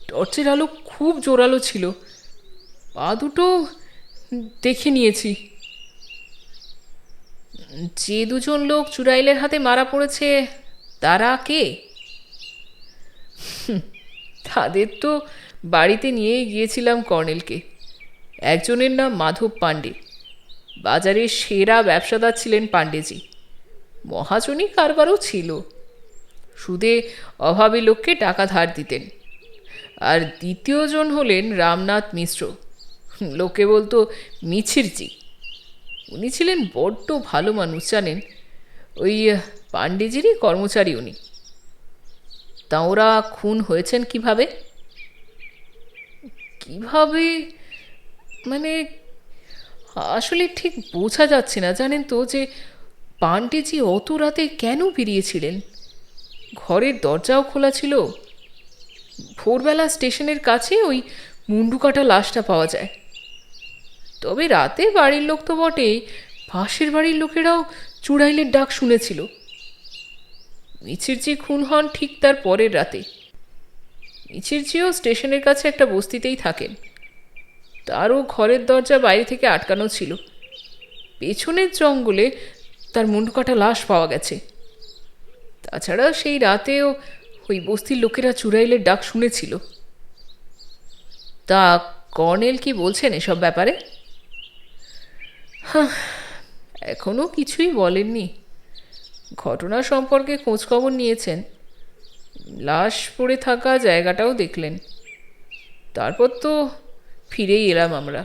টর্চের আলো খুব জোরালো ছিল, পা দুটো দেখে নিয়েছি। যে দুজন লোক চুড়াইলের হাতে মারা পড়েছে তারা কে? তাদের তো বাড়িতে নিয়েই গিয়েছিলাম কর্নেলকে। একজনের নাম মাধব পাণ্ডে, বাজারের সেরা ব্যবসাদার ছিলেন পাণ্ডেজি। মহাজনী কারবারও ছিল, সুদে অভাবী লোককে টাকা ধার দিতেন। আর দ্বিতীয়জন হলেন রামনাথ মিশ্র, লোকে বলতো মিছিরজি। উনি ছিলেন বড্ড ভালো মানুষ, জানেন, ওই পাণ্ডেজিরই কর্মচারী উনি। তা ওরা খুন হয়েছেন কিভাবে? কিভাবে মানে আসলে ঠিক বোঝা যাচ্ছে না, জানেন তো, যে পাণ্ডেজি অত রাতে কেন বেরিয়েছিলেন। ঘরের দরজাও খোলা ছিল। ভোরবেলা স্টেশনের কাছে ওই মুন্ডু কাটা লাশটা পাওয়া যায়। তবে রাতে বাড়ির লোক তো বটেই, পাশের বাড়ির লোকেরাও চুড়াইলের ডাক শুনেছিল। মিছিরজি খুন হন ঠিক তার পরের রাতে। মিছিরজিও স্টেশনের কাছে একটা বস্তিতেই থাকেন। তারও ঘরের দরজা বাইরে থেকে আটকানো ছিল। পেছনের জঙ্গলে তার মুন্ডু কাটা লাশ পাওয়া গেছে। তাছাড়া সেই রাতেও ওই বস্তির লোকেরা চুড়াইলের ডাক শুনেছিল। তা কর্নেল কি বলছেন এসব ব্যাপারে? এখনো কিছুই বলেননি। ঘটনা সম্পর্কে খোঁজখবর নিয়েছেন, লাশ পড়ে থাকা জায়গাটাও দেখলেন। তারপর তো ফিরেই এলাম আমরা।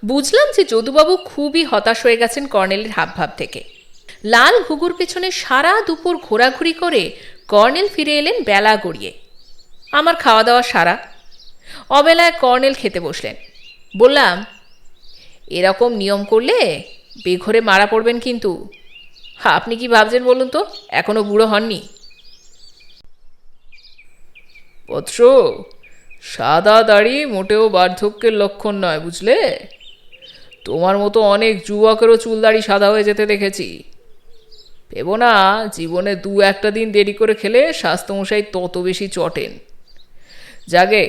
বুঝলাম যে যদুবাবু খুবই হতাশ হয়ে গেছেন কর্নেলের হাবভাব থেকে। লাল ঘুঘুর পেছনে সারা দুপুর ঘোরাঘুরি করে কর্নেল ফিরে এলেন বেলা গড়িয়ে। আমার খাওয়া দাওয়া সারা। অবেলায় কর্নেল খেতে বসলেন। বললাম, এরকম নিয়ম করলে বেঘরে মারা পড়বেন কিন্তু। আপনি কি ভাবছেন বলুন তো, এখনো বুড়ো হননি? বৎস, সাদা দাড়ি মোটেও বার্ধক্যের লক্ষণ নয়, বুঝলে। তোমার মতো অনেক যুবকেরও চুল দাড়ি সাদা হয়ে যেতে দেখেছি। ভেবো না জীবনে 2-1 দিন দেরি করে খেলে স্বাস্থ্যমশাই তত বেশি চটেন। যাগে,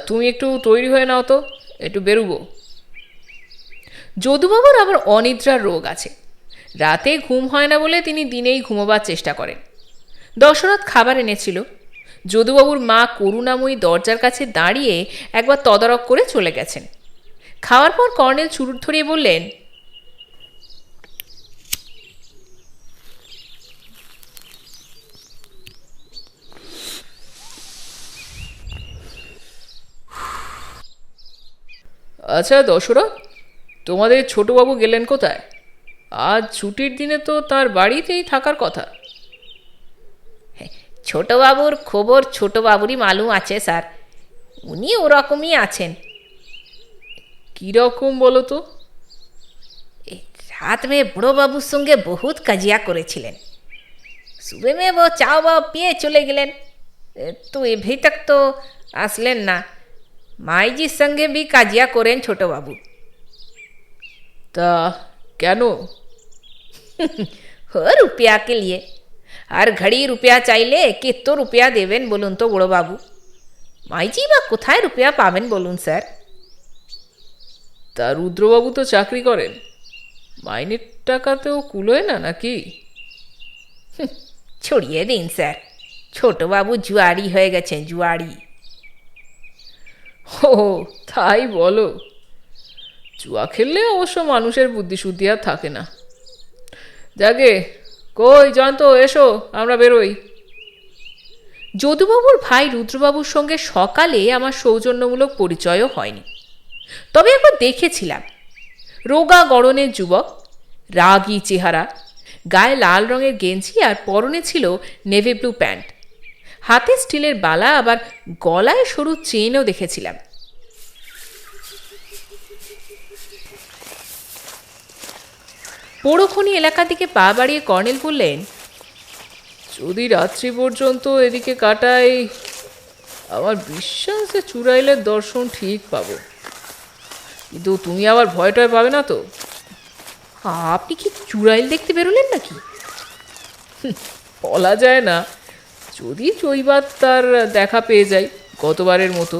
তুমি একটু তৈরি হয়ে নাও তো, একটু বেরোবো। যদুবাবুর আবার অনিদ্রার রোগ আছে। রাতে ঘুম হয় না বলে তিনি দিনেই ঘুমোবার চেষ্টা করেন। দশরথ খাবার এনেছিল। যদুবাবুর মা করুণাময়ী দরজার কাছে দাঁড়িয়ে একবার তদারক করে চলে গেছেন। খাওয়ার পর কর্নেল চুরুট ধরিয়ে বললেন, আচ্ছা দশরথ, তোমাদের ছোটবাবু গেলেন কোথায়? আজ ছুটির দিনে তো তার বাড়িতেই থাকার কথা। ছোটবাবুর খবর ছোটবাবুরই মালুম আছে স্যার, উনি ওরকমই আছেন। কীরকম বলো তো? रात में बड़ो बाबूर संगे बहुत कजिया करेছিলেন। सुबह में वो चाव बाव पिए चले गेलेन, तो अभी तक तो আসলেন না। মাইজির সঙ্গে भी কাজিয়া করেন ছোট বাবু। তা কেন? हो रुपया के लिए, আর ঘড়ি রুপিয়া চাইলে কত রুপিয়া দেবেন বলুন তো বড় বাবু? মাইজি বা কোথায় রুপিয়া পাবেন বলুন স্যার? তা রুদ্রবাবু তো চাকরি করেন, মাইনের টাকাতেও কুলোয় না নাকি? ছড়িয়ে দিন স্যার, ছোটবাবু জুয়ারি হয়ে গেছেন, জুয়ারি। ও তাই বলো? জুয়া খেললে অবশ্য মানুষের বুদ্ধিশুদ্ধি আর থাকে না। যাকে কই জয়ন্ত, এসো আমরা বেরোই। যদুবাবুর ভাই রুদ্রবাবুর সঙ্গে সকালে আমার সৌজন্যমূলক পরিচয়ও হয়নি, তবে একবার দেখেছিলাম। রোগা গড়নের যুবক, রাগী চেহারা, গায়ে লাল রঙের গেঞ্জি আর পরনে ছিল নেভি ব্লু প্যান্ট, হাতে স্টিলের বালা, আবার গলায় সরু চেনও দেখেছিলাম। পোড়োখনি এলাকার দিকে পা বাড়িয়ে কর্নেল বললেন, যদি রাত্রি পর্যন্ত এদিকে কাটাই, আমার বিশ্বাসে চুড়াইলের দর্শন ঠিক পাবো। কিন্তু তুমি আবার ভয় টয় পাবে না তো? আপনি কি চুড়াইল দেখতে বেরোলেন নাকি? বলা যায় না, যদি চৈবাত তার দেখা পেয়ে যাই গতবারের মতো।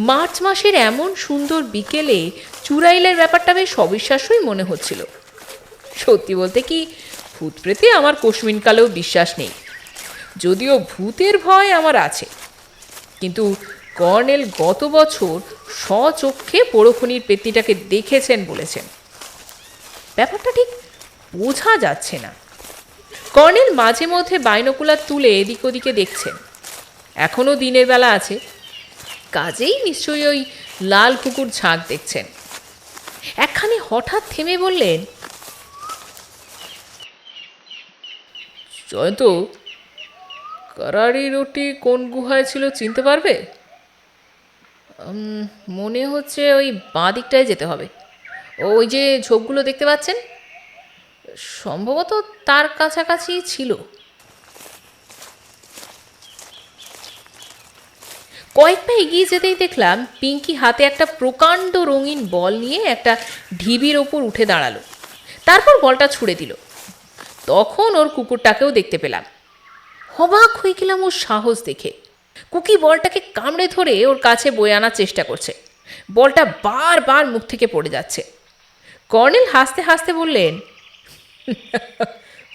মার্চ মাসের এমন সুন্দর বিকেলে চুড়াইলের ব্যাপারটা বেশ অবিশ্বাস্যই মনে হচ্ছিল। সত্যি বলতে কি, ভূত প্রেতে আমার কোশমিনকালেও বিশ্বাস নেই, যদিও ভূতের ভয় আমার আছে। কিন্তু কর্নেল গত বছর স্বচক্ষে পোড়োখনির পেতনিটাকে দেখেছেন বলেছেন। ব্যাপারটা ঠিক বোঝা যাচ্ছে না। কর্নেল মাঝে মধ্যে বাইনোকুলার তুলে এদিক ওদিকে দেখছেন। এখনও দিনের বেলা আছে, কাজেই নিশ্চয়ই ওই লাল কুকুর ঝাঁক দেখছেন। একখানি হঠাৎ থেমে বললেন, জয়ন্ত, কারাড়ি রুটি কোন গুহায় ছিল চিনতে পারবে? মনে হচ্ছে ওই বাঁ দিকটায় যেতে হবে। ওই যে ঝোপগুলো দেখতে পাচ্ছেন, সম্ভবত তার কাছাকাছি ছিল। কয়েক পা এগিয়ে যেতেই দেখলাম পিঙ্কি হাতে একটা প্রকাণ্ড রঙিন বল নিয়ে একটা ঢিবির ওপর উঠে দাঁড়ালো, তারপর বলটা ছুঁড়ে দিল। তখন ওর কুকুরটাকেও দেখতে পেলাম। অবাক হয়ে গেলাম ওর সাহস দেখে। কুকি বলটাকে কামড়ে ধরে ওর কাছে বয়ে আনার চেষ্টা করছে। বলটা বারবার মুখ থেকে পড়ে যাচ্ছে। কর্নেল হাসতে হাসতে বললেন,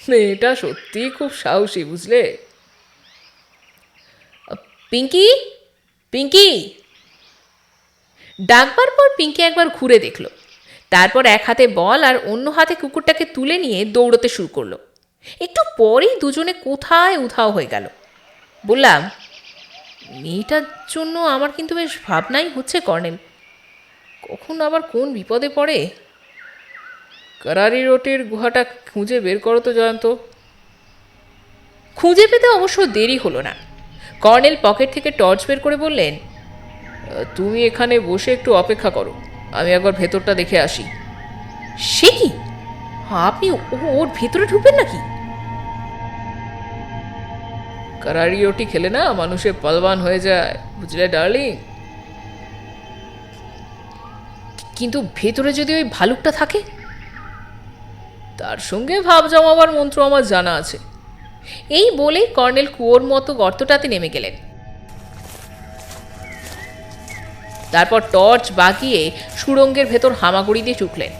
মেয়েটা সত্যিই খুব সাহসী, বুঝলে? পিঙ্কি, পিঙ্কি! ডাকবার পর পিঙ্কি একবার ঘুরে দেখল, তারপর এক হাতে বল আর অন্য হাতে কুকুরটাকে তুলে নিয়ে দৌড়তে শুরু করলো। একটু পরেই দুজনে কোথায় উধাও হয়ে গেল। বললাম, মেয়েটার জন্য আমার কিন্তু বেশ ভাবনাই হচ্ছে কর্নেল, কখন আবার কোন বিপদে পড়ে। কারারি রুটির গুহাটা খুঁজে বের করো তো জয়ন্ত। খুঁজে পেতে অবশ্য দেরি হলো না। কর্নেল পকেট থেকে টর্চ বের করে বললেন, তুমি এখানে বসে একটু অপেক্ষা করো, আমি একবার ভেতরটা দেখে আসি। সে কি, আপনি ওর ভেতরে ঢুকবেন নাকি? কারারি রুটি খেলে না মানুষের পালবান হয়ে যায়, বুঝলে ডার্লিং? কিন্তু ভেতরে যদি ওই ভালুকটা থাকে? তার সঙ্গে ভাব জমাবার মন্ত্র আমার জানা আছে। এই বলেই কর্নেল কুয়োর মতো গর্তটাতে নেমে গেলেন। তারপর টর্চ বাগিয়ে সুড়ঙ্গের ভেতর হামাগুড়ি দিয়ে চুকলেন।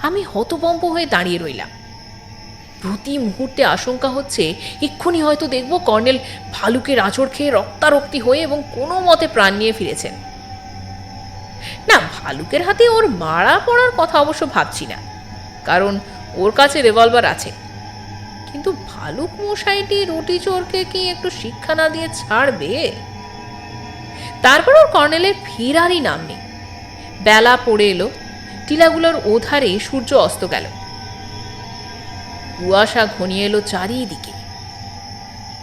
আমি হতভম্ব হয়ে দাঁড়িয়ে রইলাম। প্রতি মুহূর্তে আশঙ্কা হচ্ছে এক্ষুনি হয়তো দেখব কর্নেল ভালুকের আঁচড় খেয়ে রক্তারক্তি হয়ে এবং কোনো মতে প্রাণ নিয়ে ফিরেছেন। না, ভালুকের হাতে ওর মারা পড়ার কথা অবশ্য ভাবছি না, কারণ ওর কাছে রিভলভার আছে। কিন্তু ভালুক মশাইটি রুটি চোরকে কি একটু শিক্ষা না দিয়ে ছাড়বে? তারপর ওর কর্নেলের ফেরারই নাম নেই। বেলা পড়ে এলো, টিলাগুলোর ওধারে সূর্য অস্ত গেল। কুয়াশা ঘনিয়ে এলো চারিদিকে,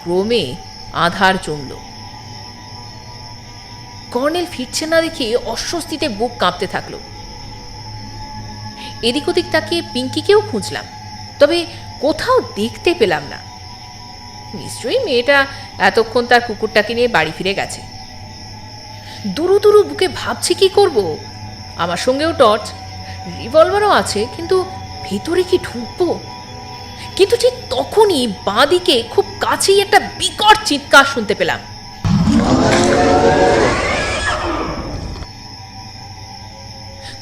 ক্রমে আঁধার জমল। কর্নেল ফিরছে না দেখে অস্বস্তিতে বুক কাঁপতে থাকলো। এদিক ওদিক তাকিয়ে পিঙ্কিকেও খুঁজলাম, তবে কোথাও দেখতে পেলাম না। নিশ্চয়ই মেয়েটা এতক্ষণ তার কুকুরটাকে নিয়ে বাড়ি ফিরে গেছে। দুরু দুরু বুকে ভাবছি কি করব। আমার সঙ্গেও টর্চ, রিভলভারও আছে, কিন্তু ভেতরে কি ঢুকবো? কিন্তু ঠিক তখনই বাঁদিকে খুব কাছেই একটা বিকট চিৎকার শুনতে পেলাম।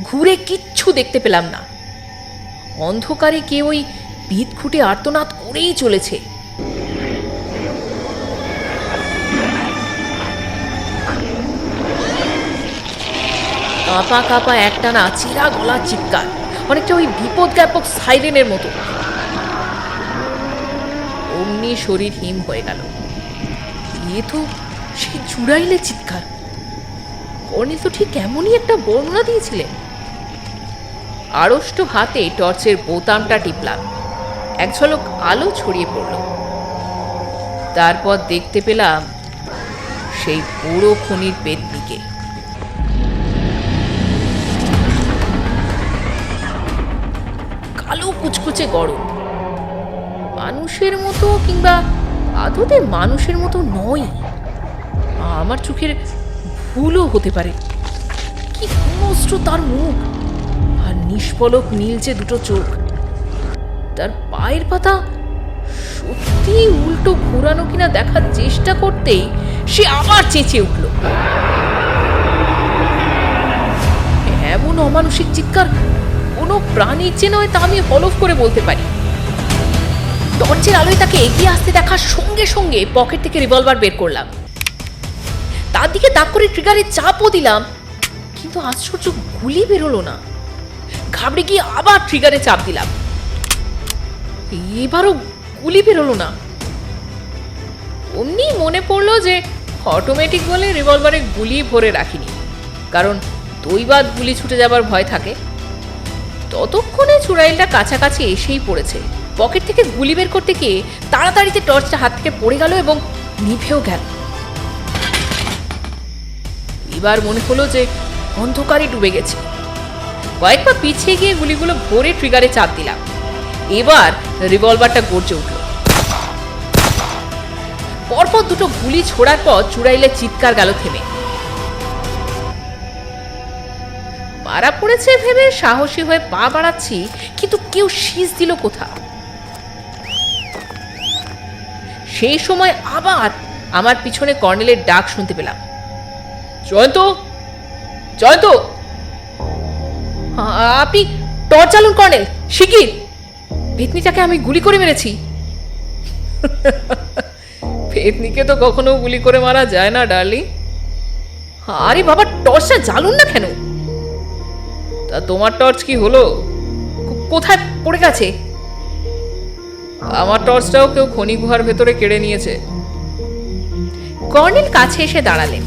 ঘুরে কিচ্ছু দেখতে পেলাম না। অন্ধকারে কেউ ওই ভিত খুঁটে আর্তনাদ করেই চলেছে। কাঁপা কাঁপা একটানা চিরা গলা চিৎকার, অনেকটা ওই বিপদ জ্ঞাপক সাইরেনের মতো। অমনি শরীর হিম হয়ে গেল। এ তো সে জুড়াইলে চিৎকার। কর্নেল তো ঠিক এমনই একটা বর্ণনা দিয়েছিলেন। আড়ষ্ট হাতে টর্চের বোতামটা টিপলাম, এক ঝলক আলো ছড়িয়ে পড়ল। তারপর দেখতে পেলাম সেই পুরো খনির পেতনিকে। কালো কুচকুচে গরম, মানুষের মতো, কিংবা আদতে মানুষের মতো নয়। আমার চোখের ভুলও হতে পারে। কি হিংস্র তার মুখ, আর নিষ্পলক নীলচে দুটো চোখ। তার পায়ের পাতা সত্যি উল্টো ঘোরানো কিনা দেখার চেষ্টা করতেই সে আবার চেঁচিয়ে উঠল। এমন অমানুষিক চিৎকার কোনো প্রাণীর যে নয় তা আমি হলফ করে বলতে পারি। টর্চের আলোয় তাকে এগিয়ে আসতে দেখার সঙ্গে সঙ্গে পকেট থেকে রিভলভার বের করলাম, তার দিকে তাক করে ট্রিগারে চাপও দিলাম, কিন্তু আশ্চর্য গুলি বেরোলো না। ঘাবড়ে গিয়ে আবার ট্রিগারে চাপ দিলাম, এবারও গুলি বেরোলো না। অমনি মনে পড়লো যে অটোমেটিক বলে রিভলভারে গুলি ভরে রাখিনি, কারণ দৈবাত গুলি ছুটে যাবার ভয় থাকে। ততক্ষণে চুড়াইলটা কাছাকাছি এসেই পড়েছে। পকেট থেকে গুলি বের করতে গিয়ে তাড়াতাড়িতে টর্চটা হাত থেকে পড়ে গেল এবং নিভেও গেল। এবার মনে হলো যে অন্ধকারে ডুবে গেছে। কয়েকবার পিছিয়ে গিয়ে গুলিগুলো ভরে ট্রিগারে চাপ দিলাম। এবার রিভলভারটা গর্জে উঠল। পরপর দুটো গুলি ছোড়ার পর চুড়াইলের চিৎকার গেল থেমে। মারা পড়েছে ভেবে সাহসী হয়ে পা বাড়াচ্ছি, কিন্তু কেউ শীষ দিল কোথা। সেই সময় আবার আমার পিছনে কর্নেলের ডাক শুনতে পেলাম, জয়ন্ত, জয়ন্ত, আপনি টর্চ চালুন কর্নেল, শিগগির। পেতনিটাকে আমি গুলি করে মেরেছি। পেতনিকে তো কখনো গুলি করে মারা যায় না ডার্লিং। আরে বাবা, টর্চটা জ্বালুন না কেন? তা তোমার টর্চ কি হলো? কোথায় পড়ে গেছে? আমার টর্চটাও কেউ খনি গুহার ভেতরে কেড়ে নিয়েছে। কর্নেল কাছে এসে দাঁড়ালেন।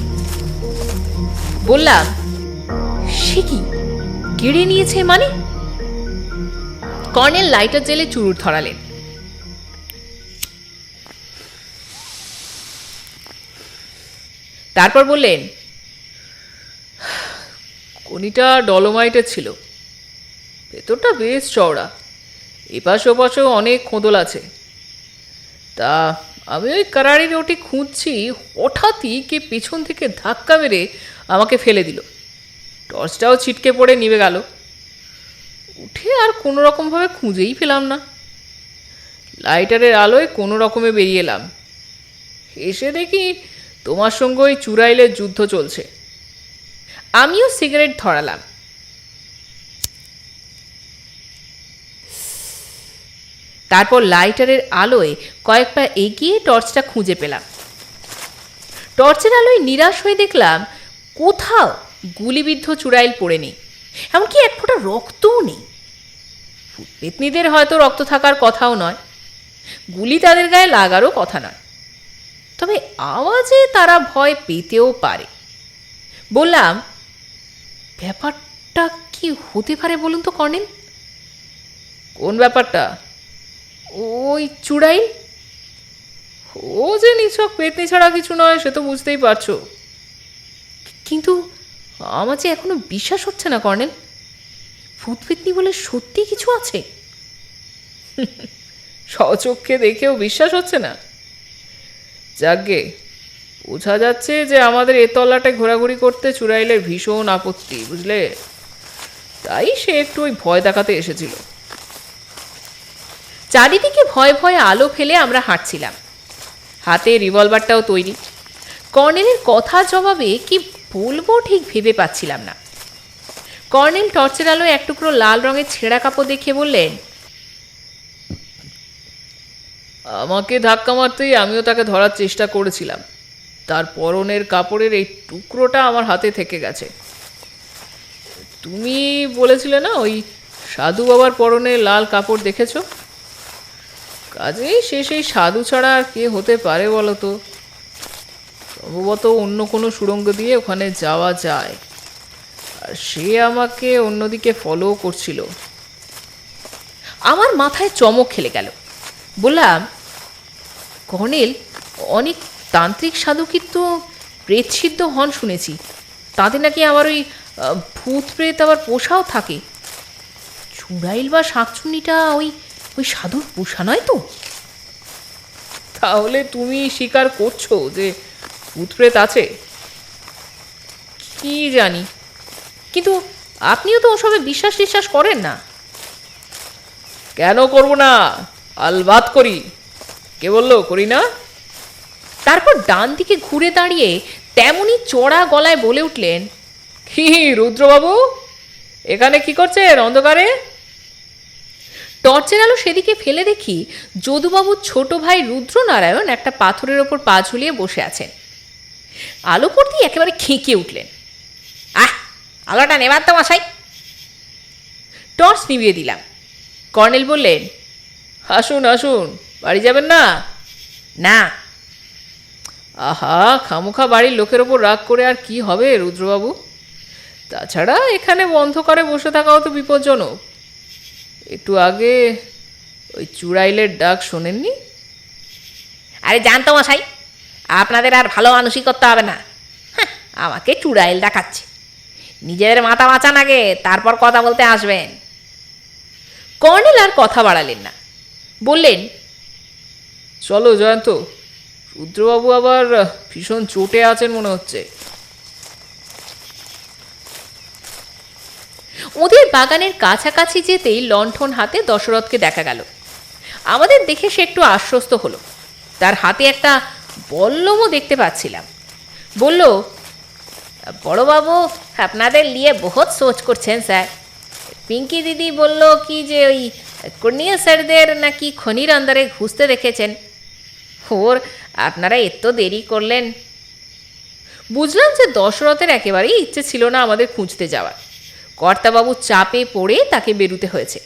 বললাম, সে কি, কেড়ে নিয়েছে মানে? কর্নেল লাইটার জেলে চুরুট ধরালেন। তারপর বললেন, খনিটা ডলোমাইটের ছিল, ভেতরটা বেশ চওড়া, এপাশ ওপাশেও অনেক খোঁদল আছে। তা আমি ওই কারাড়ি রুটি খুঁজছি, হঠাৎই কে পেছন থেকে ধাক্কা মেরে আমাকে ফেলে দিল। টর্চটাও ছিটকে পড়ে নিভে গেল। উঠে আর কোনো রকমভাবে খুঁজেই পেলাম না। লাইটারের আলোয় কোনো রকমে বেরিয়ে এলাম। এসে দেখি তোমার সঙ্গে ওই চুড়াইলের যুদ্ধ চলছে। আমিও সিগারেট ধরালাম। তারপর লাইটারের আলোয় কয়েক পা এগিয়ে টর্চটা খুঁজে পেলাম। টর্চের আলোয় নিরাশ হয়ে দেখলাম কোথাও গুলিবিদ্ধ চুড়াইল পড়ে নেই, এমনকি এক ফোঁটা রক্তও নেই। পেতনিদের হয়তো রক্ত থাকার কথাও নয়, গুলি তাদের গায়ে লাগারও কথা নয়, তবে আওয়াজে তারা ভয় পেতেও পারে। বললাম, ব্যাপারটা কি হতে পারে বলুন তো কর্নেল? কোন ব্যাপারটা? ওই চুড়াইল। ও যে নিছক পেতনি ছাড়া কিছু নয় সে তো বুঝতেই পারছো। কিন্তু আমার যে এখনো বিশ্বাস হচ্ছে না কর্নেল, ভূত পেতনি বলে সত্যি কিছু আছে। স্বচক্ষে দেখেও বিশ্বাস হচ্ছে না? যাকগে, বোঝা যাচ্ছে যে আমাদের এ তল্লাটে ঘোরাঘুরি করতে চুড়াইলের ভীষণ আপত্তি, বুঝলে? তাই সে একটু ওই ভয় দেখাতে এসেছিল। চারিদিকে ভয়ে ভয়ে আলো ফেলে আমরা হাঁটছিলাম, হাতে রিভলভারটাও তৈরি। কর্নেলের কথার জবাবে কি বলবো ঠিক ভেবে পাচ্ছিলাম না। কর্নেল টর্চের আলোয় এক টুকরো লাল রঙের ছেঁড়া কাপড় দেখিয়ে বললেন, আমাকে ধাক্কা মারতেই আমিও তাকে ধরার চেষ্টা করেছিলাম। তার পরনের কাপড়ের এই টুকরোটা আমার হাতে থেকে গেছে। তুমি বলেছিলে না ওই সাধু বাবার পরনে লাল কাপড় দেখেছো? কাজেই সে সেই সাধু ছাড়া আর কে হতে পারে বলো তো? সম্ভবত অন্য কোনো সুড়ঙ্গ দিয়ে ওখানে যাওয়া যায়, আর সে আমাকে অন্যদিকে ফলো করছিল। আমার মাথায় চমক খেলে গেল। বললাম, কর্নেল, অনেক তান্ত্রিক সাধুকির তো প্রেতসিদ্ধ হন শুনেছি, তাদের নাকি আবার ওই ভূত প্রেত আবার পোষাও থাকে। চুড়াইল বা শাকচুন্নিটা ওই ওই সাধুর পোষা নয় তো? তাহলে তুমি স্বীকার করছো যে ভূত প্রেত আছে? কি জানি, কিন্তু আপনিও তো ওসবে বিশ্বাস টিশ্বাস করেন না। কেন করবো না? আলবাত করি। কে বললো করি না? তারপর ডান দিকে ঘুরে দাঁড়িয়ে তেমনি চড়া গলায় বলে উঠলেন, হি রুদ্রবাবু, এখানে কি করছেন অন্ধকারে? টর্চের আলো সেদিকে ফেলে দেখি যদুবাবুর ছোট ভাই রুদ্রনারায়ণ একটা পাথরের ওপর পা ঝুলিয়ে বসে আছেন। আলো পড়তেই একেবারে খেঁকে উঠলেন, আহ, আলোটা নেবার তো মশাই। টর্চ নিভিয়ে দিলাম। কর্নেল বললেন, আসুন আসুন, বাড়ি যাবেন না? না। আহা, খামোখা বাড়ির লোকের ওপর রাগ করে আর কি হবে রুদ্রবাবু? তাছাড়া এখানে অন্ধকারে বসে থাকাও তো বিপজ্জনক। একটু আগে ওই চুড়াইলের ডাক শোনেননি? আরে জানতো মশাই, আপনাদের আর ভালো মানুষই করতে হবে না। আমাকে চুড়াইল দেখাচ্ছে। নিজেদের মাথা বাঁচান আগে, তারপর কথা বলতে আসবেন। কর্নেল আর কথা বাড়ালেন না, বললেন, চলো জয়ন্ত, রুদ্রবাবু আবার ভীষণ চোটে আছেন মনে হচ্ছে। ওদের বাগানের কাছাকাছি যেতেই লণ্ঠন হাতে দশরথকে দেখা গেল। আমাদের দেখে সে একটু আশ্বস্ত হলো। তার হাতে একটা বল্লমও দেখতে পাচ্ছিলাম। বলল, বড়বাবু আপনাদের নিয়ে বহুত সোচ করছেন স্যার। পিঙ্কি দিদি বলল কি যে ওই কর্নিয়া স্যারদের নাকি খনির আন্দারে ঘুষতে দেখেছেন। ওর আপনারা এত দেরি করলেন। বুঝলাম যে দশরথের একেবারেই ইচ্ছে ছিল না আমাদের খুঁজতে যাওয়ার। কর্তাবাবু চাপে পড়ে তাকে বেরুতে হয়েছে।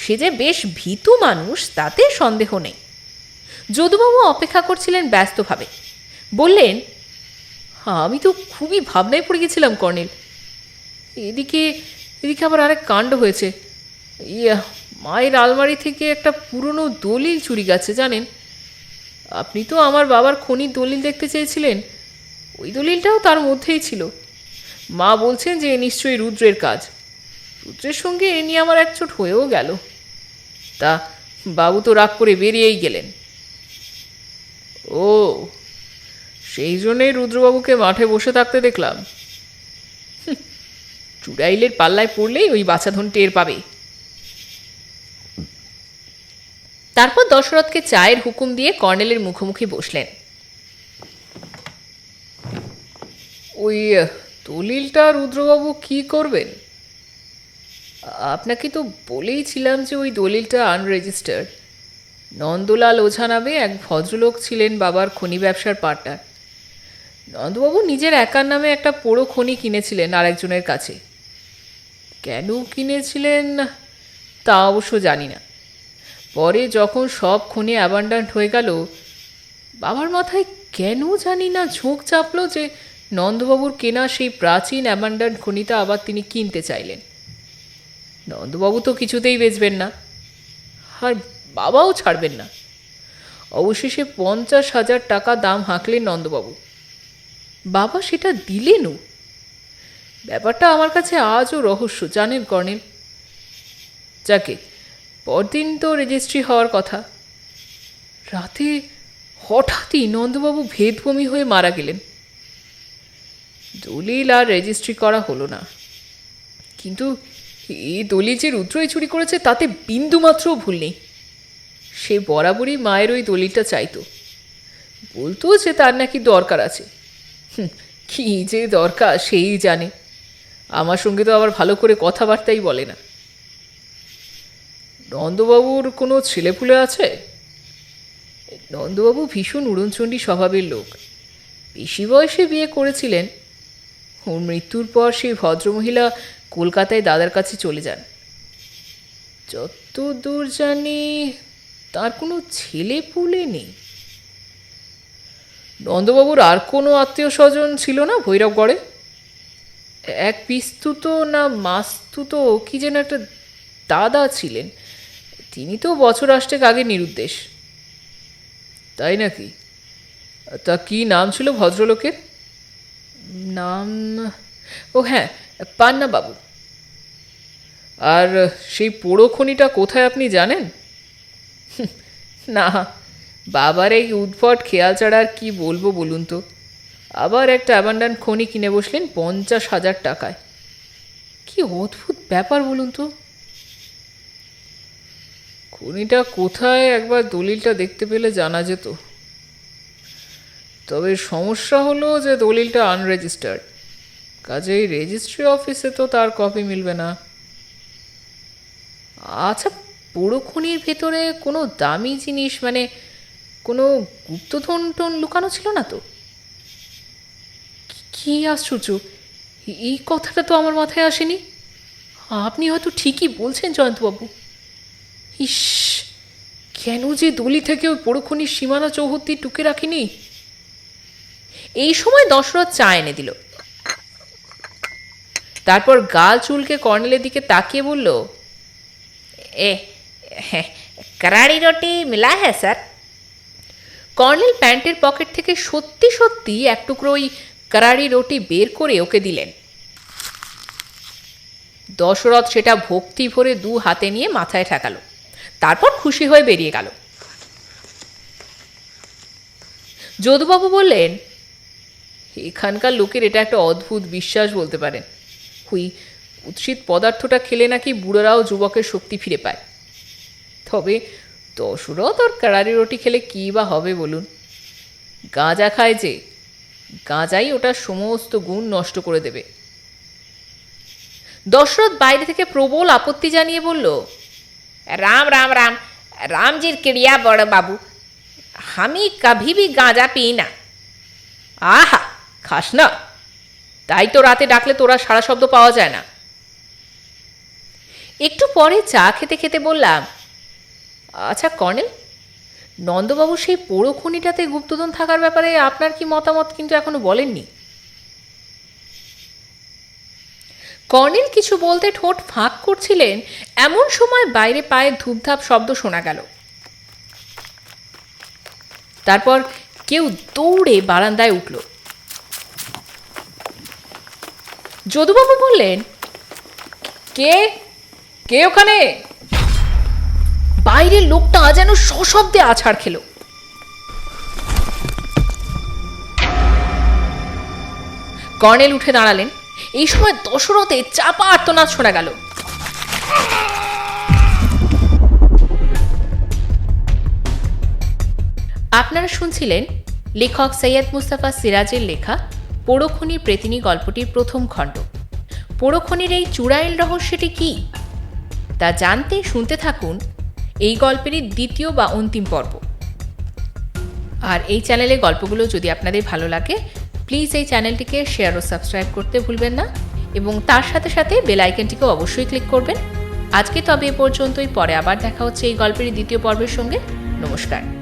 সে যে বেশ ভীতু মানুষ তাতে সন্দেহ নেই। যদুবাবু অপেক্ষা করছিলেন ব্যস্তভাবে। বললেন, আমি তো খুবই ভাবনায় পড়ে গেছিলাম কর্নেল। এদিকে এদিকে আবার আরেক কাণ্ড হয়েছে। মায়ের আলমারি থেকে একটা পুরনো দলিল চুরি গেছে জানেন। আপনি তো আমার বাবার খনির দলিল দেখতে চেয়েছিলেন, ওই দলিলটাও তার মধ্যেই ছিল। মা বলছেন যে নিশ্চয়ই রুদ্রের কাজ। রুদ্রের সঙ্গে এ নিয়ে আমার একচোট হয়েও গেল। তা বাবু তো রাগ করে বেরিয়েই গেলেন। ও, সেই জন্যেই রুদ্রবাবুকে মাঠে বসে থাকতে দেখলাম। চুড়াইলের পাল্লায় পড়লেই ওই বাছাধন টের পাবে। তারপর দশরথকে চায়ের হুকুম দিয়ে কর্নেলের মুখোমুখি বসলেন। ওই দলিলটা রুদ্রবাবু কি করবেন? আপনাকে তো বলেইছিলাম যে ওই দলিলটা আনরেজিস্টার্ড। নন্দলাল ওঝা নামে এক ভদ্রলোক ছিলেন বাবার খনি ব্যবসার পার্টনার। নন্দবাবু নিজের একার নামে একটা পোড়ো খনি কিনেছিলেন আরেকজনের কাছে। কেন কিনেছিলেন তা অবশ্য জানি না। পরে যখন সব খনি অ্যাবান্ডান্ট হয়ে গেল, বাবার মাথায় কেন জানি না ঝোঁক চাপলো যে নন্দবাবুর কেনা সেই প্রাচীন অ্যাবান্ডান্ট খনিটা আবার তিনি কিনতে চাইলেন। নন্দবাবু তো কিছুতেই বেচবেন না, আর বাবাও ছাড়বেন না। অবশেষে 50,000 টাকা দাম হাঁকলেন নন্দবাবু। বাবা সেটা দিলেনও। ব্যাপারটা আমার কাছে আজও রহস্য, জানেন কর্নেল। যাকে পরদিন তো রেজিস্ট্রি হওয়ার কথা। রাতে হঠাৎই নন্দবাবু ভেদবমি হয়ে মারা গেলেন। দলিল আর রেজিস্ট্রি করা হলো না, কিন্তু এই দলিল যে রুদ্রই চুরি করেছে তাতে বিন্দুমাত্রও ভুল নেই। সে বরাবরই মায়ের ওই দলিলটা চাইতো, বলতো যে তার নাকি দরকার আছে। কি যে দরকার সেই জানে, আমার সঙ্গে তো আবার ভালো করে কথাবার্তাই বলে না। নন্দবাবুর কোনো ছেলেপুলে আছে? নন্দবাবু ভীষণ উড়নচণ্ডী স্বভাবের লোক। বেশি বয়সে বিয়ে করেছিলেন। ওর মৃত্যুর পর সেই ভদ্রমহিলা কলকাতায় দাদার কাছে চলে যান। যতদূর জানি তার কোনো ছেলেপুলে নেই। নন্দবাবুর আর কোনো আত্মীয় স্বজন ছিল না ভৈরবগড়ে? এক পিস্তুত না মাস্তুতো কি যেন একটা দাদা ছিলেন, তিনি তো বছর 8 আগে নিরুদ্দেশ। তাই নাকি? তা কি নাম ছিল ভদ্রলোকের? নাম, ও হ্যাঁ, পান্নাবাবু। আর সেই পোড়ো খনিটা কোথায় আপনি জানেন? না, বাবার এই উদ্ভট খেয়াল ছাড়া আর কি বলবো বলুন তো। আবার একটা অ্যাবান্ডান্ট খনি কিনে বসলেন 50,000 টাকায়। কি অদ্ভুত ব্যাপার বলুন তো। খনিটা কোথায় একবার দলিলটা দেখতে পেলে জানা যেত। তবে সমস্যা হলো যে দলিলটা আনরেজিস্টার্ড, কাজেই রেজিস্ট্রি অফিসে তো তার কপি মিলবে না। আচ্ছা, পোড়ো খনির ভেতরে কোনো দামি জিনিস, মানে কোনো গুপ্তধন টন লুকানো ছিল না তো? কি আশ্চর্য, এই কথাটা তো আমার মাথায় আসেনি। আপনি হয়তো ঠিকই বলছেন জয়ন্তবাবু। ইস, কেন যে দলি থেকে ওই পোড়ো খনির সীমানা চৌহদ্দি টুকে রাখিনি। এই সময় দশরথ চা এনে দিল। তারপর গাল চুলকে কর্নেলের দিকে তাকিয়ে বলল, कराड़ी रोटी मिला है सर? কর্নেল প্যান্টের পকেট থেকে সত্যি সত্যি এক টুকরো ওই কারাড়ি রুটি বের করে ওকে দিলেন। দশরথ সেটা ভক্তি ভরে 2 হাতে নিয়ে মাথায় ঠেকালো, তারপর খুশি হয়ে বেরিয়ে গেল। যদুবাবু বললেন, এখানকার লোকের এটা একটা অদ্ভুত বিশ্বাস বলতে পারেন। ওই কুৎসিত পদার্থটা খেলে নাকি বুড়োরাও যুবকের শক্তি ফিরে পায়। তবে দশরথ আর কারারি রুটি খেলে কী বা হবে বলুন? গাঁজা খায় যে, গাঁজাই ওটার সমস্ত গুণ নষ্ট করে দেবে। দশরথ বাইরে থেকে প্রবল আপত্তি জানিয়ে বলল, राम राम राम, राम जी किड़िया बड़ बाबू, हमी कभी भी गांजा पी ना। আহা, খাস না? তাই তো রাতে ডাকলে তোরা সারা শব্দ পাওয়া যায় না। একটু পরে চা খেতে খেতে বললাম, আচ্ছা কর্নেল, নন্দবাবু সেই পোড়ো খনিটাতে গুপ্তধন থাকার ব্যাপারে আপনার কি মতামত কিন্তু এখনো বলেননি। কর্নেল কিছু বলতে ঠোঁট ফাঁক করছিলেন, এমন সময় বাইরে পায়ের ধূপধাপ শব্দ শোনা গেল। তারপর কেউ দৌড়ে বারান্দায় উঠল। যদুবাবু বললেন, কে কে ওখানে? বাইরের লোকটা যেন সশব্দে আছাড় খেল। কর্নেল উঠে দাঁড়ালেন। এই সময় দশরথে চাপা আর্তনাদ শোনা গেল। আপনারা শুনছিলেন লেখক সৈয়দ মুস্তাফা সিরাজের লেখা পোড়োখনির প্রেতিনী গল্পটির প্রথম খণ্ড। পোড়োখনির এই চূড়াইল রহস্যটি কী তা জানতে শুনতে থাকুন এই গল্পেরই দ্বিতীয় বা অন্তিম পর্ব। আর এই চ্যানেলের গল্পগুলো যদি আপনাদের ভালো লাগে, প্লিজ এই চ্যানেলটিকে শেয়ার ও সাবস্ক্রাইব করতে ভুলবেন না, এবং তার সাথে সাথে বেল আইকনটিকেও অবশ্যই ক্লিক করবেন। আজকে তবে এ পর্যন্তই, পরে আবার দেখা হচ্ছে এই গল্পেরই দ্বিতীয় পর্বের সঙ্গে। নমস্কার।